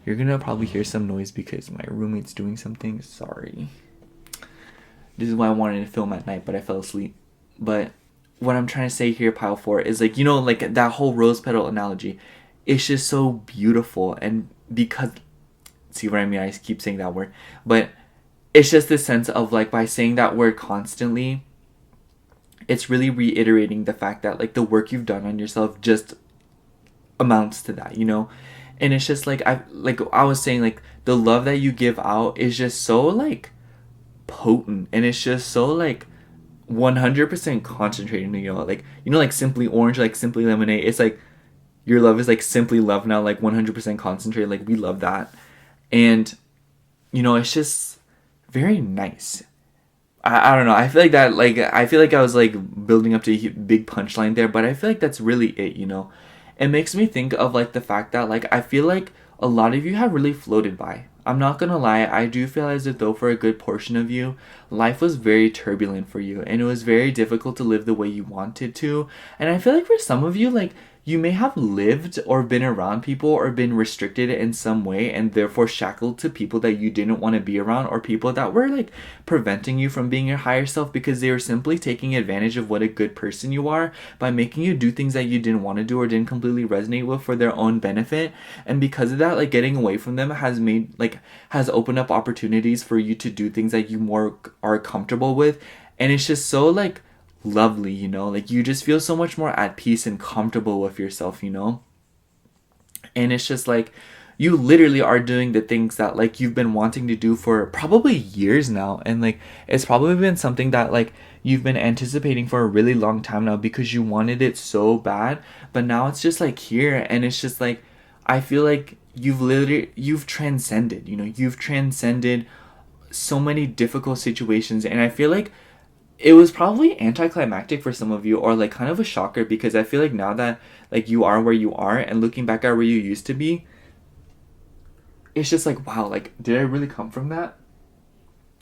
A: You're gonna probably hear some noise because my roommate's doing something. Sorry. This is why I wanted to film at night, but I fell asleep. But what I'm trying to say here, pile 4, is like, you know, like that whole rose petal analogy, it's just so beautiful. And because, see what I mean? I keep saying that word, but it's just this sense of like by saying that word constantly, it's really reiterating the fact that like the work you've done on yourself just amounts to that, you know. And it's just like I was saying, like the love that you give out is just so like potent, and it's just so like 100% concentrated, you know, like, you know, like Simply Orange, like Simply Lemonade. It's like your love is like simply love now, like 100% concentrated. Like we love that. And you know, it's just very nice. I don't know, I feel like that, like I feel like I was like building up to a big punchline there, but I feel like that's really it, you know. It makes me think of like the fact that like I feel like a lot of you have really floated by. I'm not gonna lie, I do feel as if though for a good portion of you, life was very turbulent for you, and it was very difficult to live the way you wanted to. And I feel like for some of you, like you may have lived or been around people or been restricted in some way, and therefore shackled to people that you didn't want to be around, or people that were like preventing you from being your higher self because they were simply taking advantage of what a good person you are by making you do things that you didn't want to do or didn't completely resonate with for their own benefit. And because of that, like getting away from them has opened up opportunities for you to do things that you more are comfortable with. And it's just so like lovely, you know? Like, you just feel so much more at peace and comfortable with yourself, you know? And it's just like, you literally are doing the things that like you've been wanting to do for probably years now. And like, it's probably been something that like you've been anticipating for a really long time now because you wanted it so bad. But now it's just like here. And it's just like, I feel like you've transcended, you know, you've transcended so many difficult situations. And I feel like it was probably anticlimactic for some of you, or like kind of a shocker, because I feel like now that like you are where you are and looking back at where you used to be, it's just like, wow, like, did I really come from that?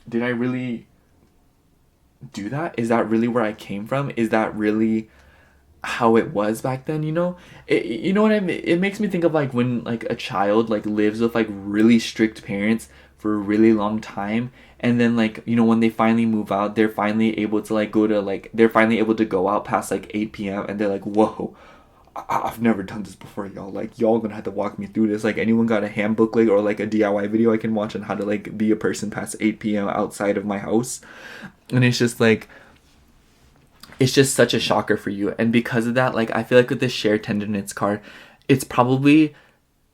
A: Did I really do that? Is that really where I came from? Is that really how it was back then, you know? You know what I mean? It makes me think of like when like a child like lives with like really strict parents for a really long time, and then like, you know, when they finally move out, they're finally able to like they're finally able to go out past like 8 p.m. and they're like, whoa, I've never done this before, y'all. Like, y'all gonna have to walk me through this. Like, anyone got a handbook like or like a DIY video I can watch on how to like be a person past 8 p.m. outside of my house? And it's just like, it's just such a shocker for you. And because of that, like, I feel like with this shared tenderness card, it's probably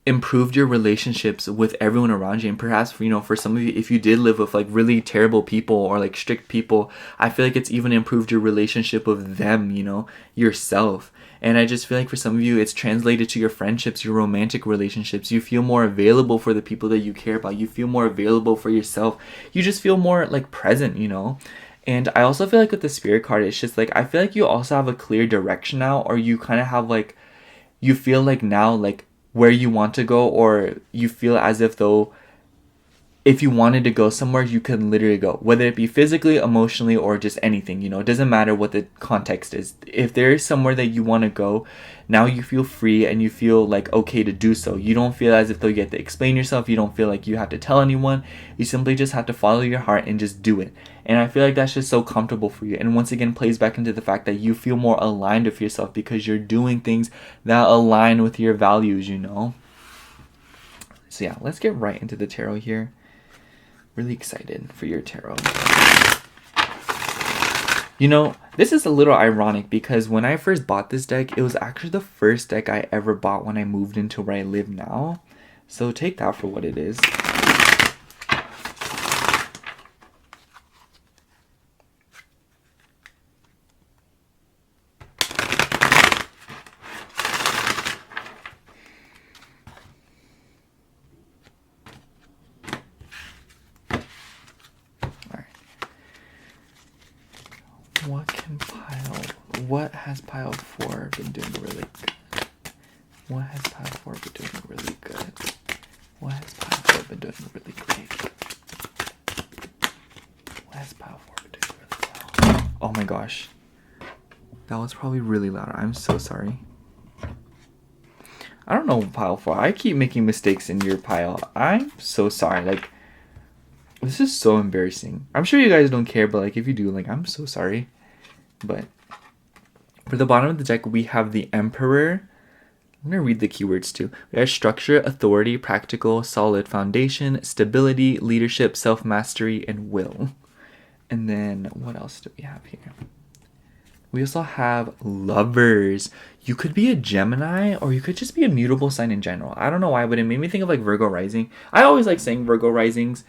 A: improved your relationships with everyone around you. And perhaps, you know, for some of you, if you did live with like really terrible people or like strict people, I feel like it's even improved your relationship with them, you know, yourself. And I just feel like for some of you, it's translated to your friendships, your romantic relationships. You feel more available for the people that you care about. You feel more available for yourself. You just feel more like present, you know. And I also feel like with the spirit card, it's just like, I feel like you also have a clear direction now, or you kind of have like, you feel like now like where you want to go, or you feel as if though if you wanted to go somewhere, you can literally go, whether it be physically, emotionally, or just anything, you know. It doesn't matter what the context is. If there is somewhere that you want to go, now you feel free and you feel like okay to do so. You don't feel as if though you have to explain yourself. You don't feel like you have to tell anyone. You simply just have to follow your heart and just do it. And I feel like that's just so comfortable for you. And once again, plays back into the fact that you feel more aligned with yourself because you're doing things that align with your values, you know. So yeah, let's get right into the tarot here. Really excited for your tarot. You know, this is a little ironic because when I first bought this deck, it was actually the first deck I ever bought when I moved into where I live now. So take that for what it is. What has pile 4 been doing really good? What has pile 4 been doing really good? What has pile 4 been doing really great? What has pile 4 been doing really well? Oh my gosh. That was probably really loud. I'm so sorry. I don't know, pile 4. I keep making mistakes in your pile. I'm so sorry. Like, this is so embarrassing. I'm sure you guys don't care, but like if you do, like, I'm so sorry. But for the bottom of the deck, we have the Emperor. I'm going to read the keywords too. We have structure, authority, practical, solid foundation, stability, leadership, self-mastery, and will. And then what else do we have here? We also have Lovers. You could be a Gemini, or you could just be a mutable sign in general. I don't know why, but it made me think of like Virgo rising. I always like saying Virgo risings,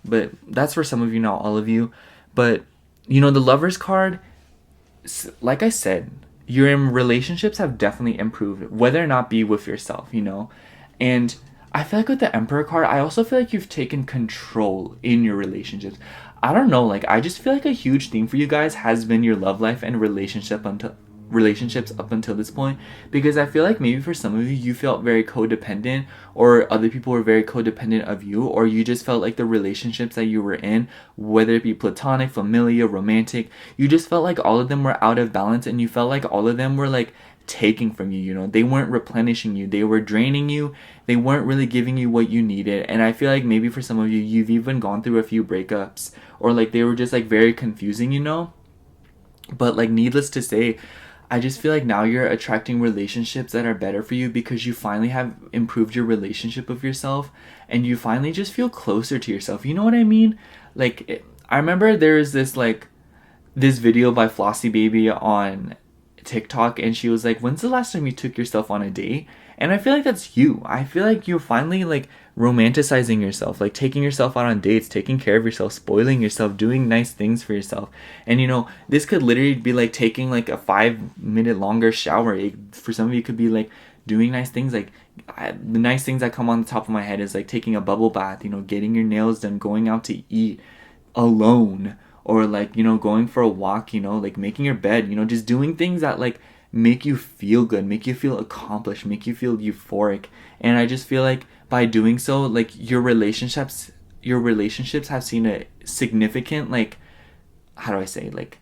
A: but that's for some of you, not all of you. But, you know, the Lovers card, like I said, your relationships have definitely improved, whether or not be with yourself, you know. And I feel like with the Emperor card, I also feel like you've taken control in your relationships. I don't know, like, I just feel like a huge theme for you guys has been your love life and relationships up until this point, because I feel like maybe for some of you, you felt very codependent, or other people were very codependent of you, or you just felt like the relationships that you were in, whether it be platonic, familial, romantic, you just felt like all of them were out of balance, and you felt like all of them were like taking from you, you know. They weren't replenishing you, they were draining you, they weren't really giving you what you needed. And I feel like maybe for some of you, you've even gone through a few breakups, or like they were just like very confusing, you know. But like, needless to say, I just feel like now you're attracting relationships that are better for you because you finally have improved your relationship with yourself, and you finally just feel closer to yourself. You know what I mean? Like, I remember there was this like this video by Flossy Baby on TikTok, and she was like, when's the last time you took yourself on a date? And I feel like that's you. I feel like you're finally like romanticizing yourself, like taking yourself out on dates, taking care of yourself, spoiling yourself, doing nice things for yourself. And this could literally be like taking like a 5 minute longer shower. For some of you, it could be like doing nice things. Like the nice things that come on the top of my head is like taking a bubble bath, getting your nails done, going out to eat alone, or like going for a walk, like making your bed, just doing things that like make you feel good, make you feel accomplished, make you feel euphoric. And I just feel like by doing so, like your relationships have seen a significant, like, how do I say, like,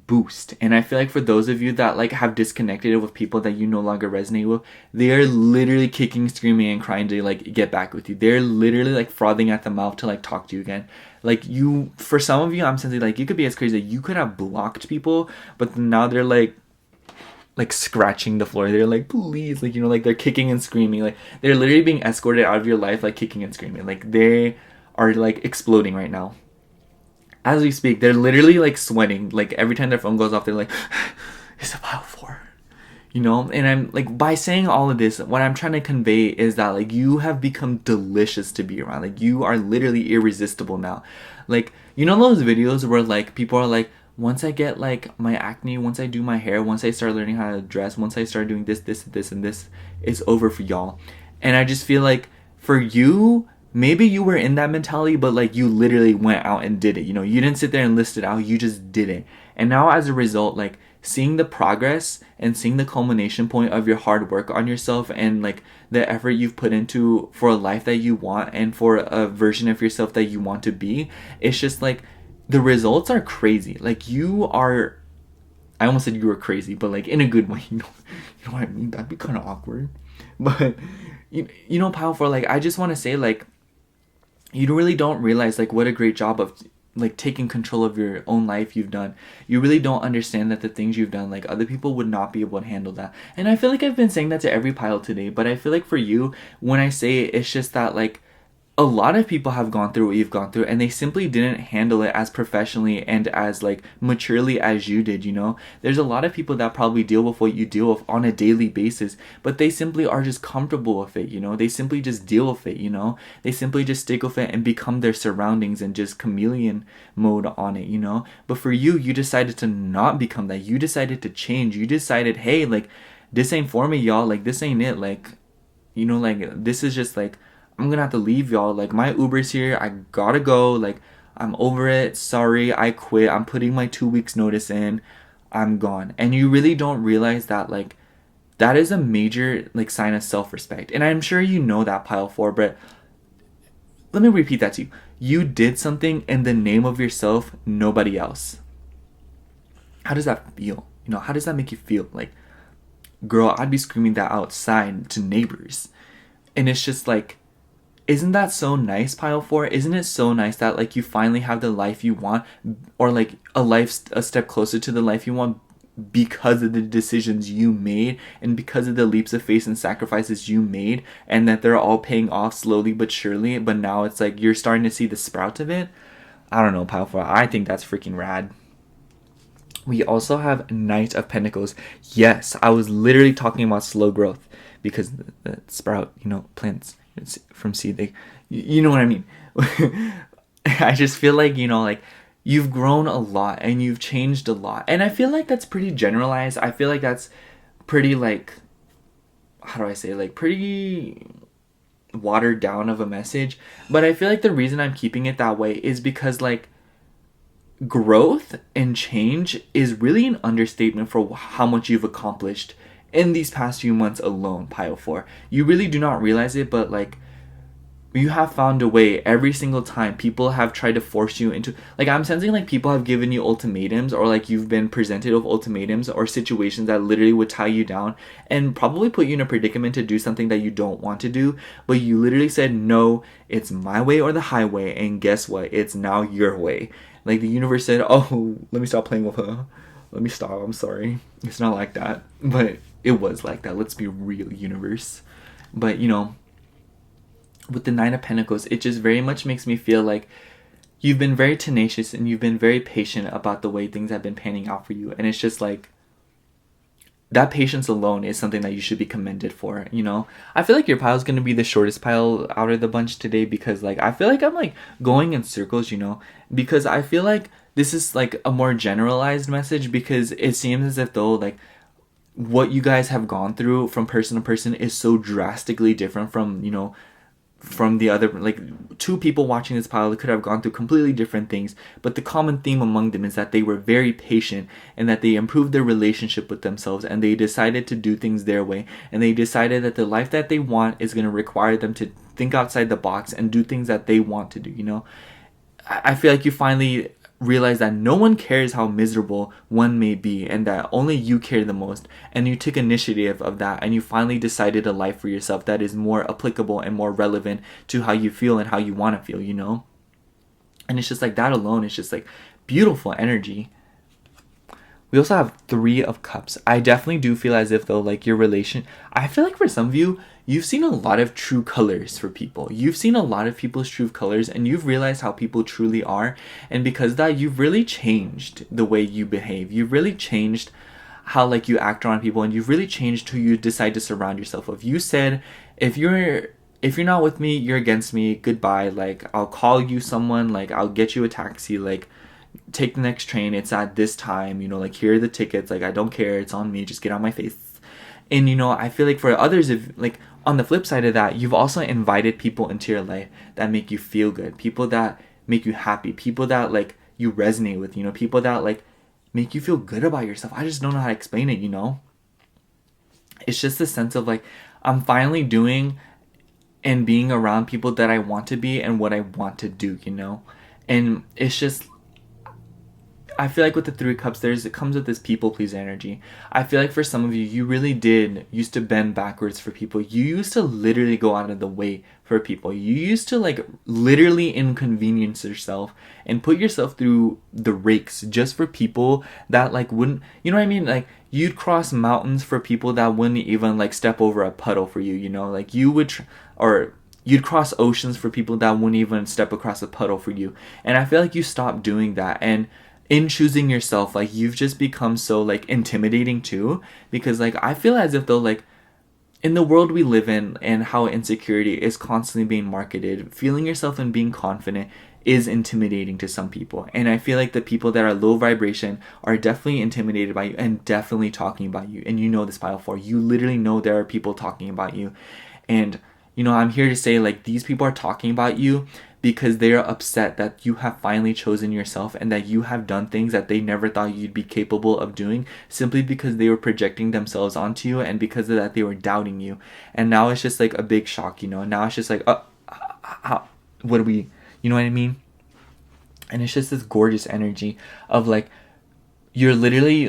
A: boost. And I feel like for those of you that like have disconnected with people that you no longer resonate with, they are literally kicking, screaming, and crying to like get back with you. They're literally like frothing at the mouth to like talk to you again. Like, for some of you, I'm sensing like you could be as crazy. You could have blocked people, but now they're like scratching the floor. They're like, please, like, like they're kicking and screaming. Like, they're literally being escorted out of your life, like kicking and screaming. Like, they are like exploding right now. As we speak, they're literally like sweating. Like, every time their phone goes off, they're like, it's a pile 4. And I'm like, by saying all of this, what I'm trying to convey is that like you have become delicious to be around. Like, you are literally irresistible now. Like, those videos where like people are like, once I get like my acne, once I do my hair, once I start learning how to dress, once I start doing this, and this, it's over for y'all. And I just feel like for you, maybe you were in that mentality, but like you literally went out and did it. You didn't sit there and list it out. You just did it. And now as a result, like seeing the progress and seeing the culmination point of your hard work on yourself and like the effort you've put into for a life that you want and for a version of yourself that you want to be, it's just like the results are crazy. Like, I almost said you were crazy, but like in a good way, you know what I mean? That'd be kind of awkward. But Pile 4, like, I just want to say, like, you really don't realize like what a great job of like taking control of your own life you've done. You really don't understand that the things you've done, like, other people would not be able to handle that. And I feel like I've been saying that to every Pile today, but I feel like for you, when I say it, it's just that like a lot of people have gone through what you've gone through, and they simply didn't handle it as professionally and as like maturely as you did. There's a lot of people that probably deal with what you deal with on a daily basis, but they simply are just comfortable with it. They simply just deal with it. They simply just stick with it and become their surroundings and just chameleon mode on it. But for you, you decided to not become that. You decided to change. You decided, hey, like, this ain't for me, y'all. Like, this ain't it. Like, like, this is just like, I'm gonna have to leave, y'all. Like, my Uber's here. I gotta go. Like, I'm over it. Sorry, I quit. I'm putting my 2 weeks notice in. I'm gone. And you really don't realize that, like, that is a major, like, sign of self-respect. And I'm sure you know that, Pile 4, but let me repeat that to you. You did something in the name of yourself, nobody else. How does that feel? How does that make you feel? Like, girl, I'd be screaming that outside to neighbors. And it's just like, isn't that so nice, Pile 4? Isn't it so nice that like you finally have the life you want, or like a step closer to the life you want, because of the decisions you made and because of the leaps of faith and sacrifices you made, and that they're all paying off slowly but surely, but now it's like you're starting to see the sprout of it? I don't know, Pile 4. I think that's freaking rad. We also have Knight of Pentacles. Yes, I was literally talking about slow growth because the sprout, plants from seed, they, you know what I mean. I just feel like, like, you've grown a lot and you've changed a lot, and I feel like that's pretty generalized. I feel like that's pretty, like, how do I say, like, pretty watered down of a message. But I feel like the reason I'm keeping it that way is because, like, growth and change is really an understatement for how much you've accomplished in these past few months alone, Pile 4. You really do not realize it, but like, you have found a way every single time people have tried to force you into, like, I'm sensing like people have given you ultimatums, or like you've been presented with ultimatums or situations that literally would tie you down and probably put you in a predicament to do something that you don't want to do, but you literally said, no, it's my way or the highway, and guess what? It's now your way. Like, the universe said, oh, let me stop playing with her. Let me stop. I'm sorry. It's not like that. But it was like that. Let's be real, universe. But, with the Nine of Pentacles, it just very much makes me feel like you've been very tenacious and you've been very patient about the way things have been panning out for you. And it's just like, that patience alone is something that you should be commended for, you know? I feel like your pile is going to be the shortest pile out of the bunch today because, like, I feel like I'm, like, going in circles, you know? Because I feel like this is, like, a more generalized message because it seems as if, though, like, what you guys have gone through from person to person is so drastically different from, you know, from the other, like, two people watching this pile could have gone through completely different things, but the common theme among them is that they were very patient and that they improved their relationship with themselves and they decided to do things their way, and they decided that the life that they want is going to require them to think outside the box and do things that they want to do, you know? I feel like you finally realize that no one cares how miserable one may be and that only you care the most, and you took initiative of that and you finally decided a life for yourself that is more applicable and more relevant to how you feel and how you want to feel, you know? And it's just like that alone is just like beautiful energy. We also have 3 of Cups. I definitely do feel as if, though, like, your relation, I feel like for some of you, you've seen a lot of true colors for people. You've seen a lot of people's true colors and you've realized how people truly are. And because of that, you've really changed the way you behave. You've really changed how, like, you act around people, and you've really changed who you decide to surround yourself with. You said, if you're not with me, you're against me. Goodbye. Like, I'll call you someone, like, I'll get you a taxi, like, take the next train, it's at this time, you know, like, here are the tickets, like, I don't care, it's on me, just get on my face. And, you know, I feel like for others, if, like, on the flip side of that, you've also invited people into your life that make you feel good, people that make you happy, people that, like, you resonate with, you know, people that, like, make you feel good about yourself. I just don't know how to explain it, you know? It's just a sense of, like, I'm finally doing and being around people that I want to be and what I want to do, you know? And it's just, I feel like with the 3 of Cups, it comes with this people please energy. I feel like for some of you, you really did used to bend backwards for people. You used to literally go out of the way for people. You used to, like, literally inconvenience yourself and put yourself through the rakes just for people that, like, wouldn't, you know what I mean? Like, you'd cross mountains for people that wouldn't even, like, step over a puddle for you, you know? Like, you would, or you'd cross oceans for people that wouldn't even step across a puddle for you. And I feel like you stopped doing that. And in choosing yourself, like, you've just become so, like, intimidating too, because, like, I feel as if, though, like, in the world we live in and how insecurity is constantly being marketed, feeling yourself and being confident is intimidating to some people. And I feel like the people that are low vibration are definitely intimidated by you and definitely talking about you. And you know this, Pile 4. You literally know there are people talking about you. And, you know, I'm here to say, like, these people are talking about you because they are upset that you have finally chosen yourself and that you have done things that they never thought you'd be capable of doing, simply because they were projecting themselves onto you, and because of that they were doubting you. And now it's just like a big shock, you know? Now it's just like, what do we, you know what I mean? And it's just this gorgeous energy of, like, you're literally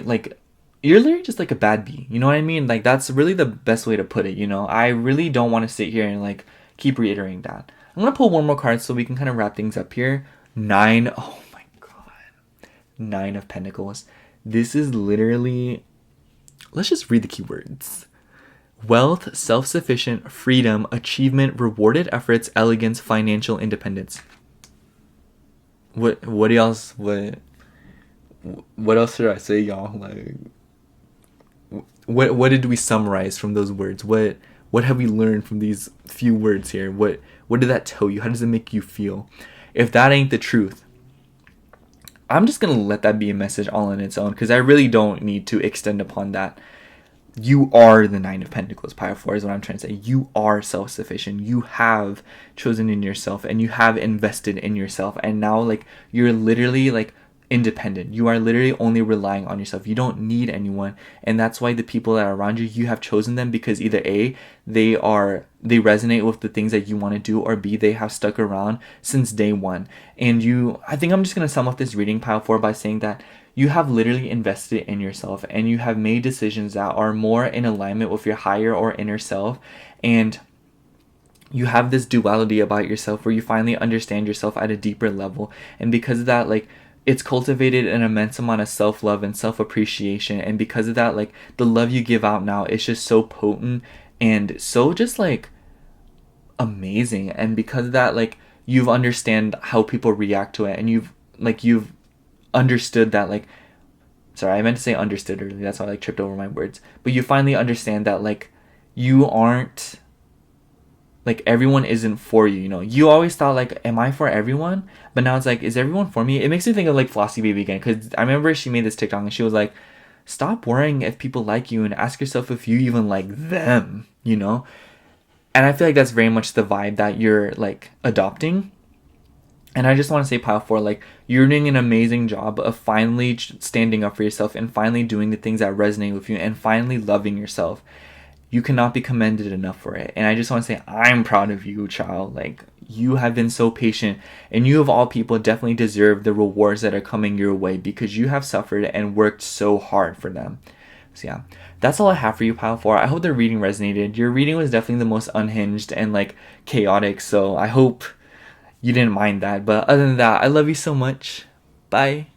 A: just like a bad bee, you know what I mean? Like, that's really the best way to put it, you know? I really don't want to sit here and, like, keep reiterating that. I'm going to pull one more card so we can kind of wrap things up here. 9. Oh my god. 9 of Pentacles. This is literally... Let's just read the keywords. Wealth, self-sufficient, freedom, achievement, rewarded efforts, elegance, financial independence. What else should I say, y'all? Like, what did we summarize from those words? What have we learned from these few words here? What did that tell you? How does it make you feel? If that ain't the truth, I'm just going to let that be a message all on its own, because I really don't need to extend upon that. You are the 9 of Pentacles, Pile 4 is what I'm trying to say. You are self-sufficient. You have chosen in yourself and you have invested in yourself. And now, like, you're literally, like, independent. You are literally only relying on yourself. You don't need anyone. And that's why the people that are around you, you have chosen them because either A, they resonate with the things that you want to do, or B, they have stuck around since day one. And I think I'm just going to sum up this reading, Pile 4, by saying that you have literally invested in yourself and you have made decisions that are more in alignment with your higher or inner self. And you have this duality about yourself where you finally understand yourself at a deeper level. And because of that, like, it's cultivated an immense amount of self-love and self-appreciation. And because of that, like, the love you give out now is just so potent and so just, like, amazing. And because of that, like, you've understand how people react to it, and you've understood that, like, sorry, I meant to say understood earlier, that's why I like tripped over my words, but you finally understand that, like, you aren't, like, everyone isn't for you, you know. You always thought, like, am I for everyone? But now it's like, is everyone for me? It makes me think of, like, Flossie Baby again, because I remember she made this TikTok and she was like, stop worrying if people like you and ask yourself if you even like them, you know. And I feel like that's very much the vibe that you're, like, adopting. And I just want to say, Pile 4, like, you're doing an amazing job of finally standing up for yourself and finally doing the things that resonate with you and finally loving yourself. You cannot be commended enough for it. And I just want to say, I'm proud of you, child. Like, you have been so patient, and you of all people definitely deserve the rewards that are coming your way because you have suffered and worked so hard for them. So yeah, that's all I have for you, Pile 4. I hope the reading resonated. Your reading was definitely the most unhinged and, like, chaotic, so I hope you didn't mind that. But other than that, I love you so much. Bye.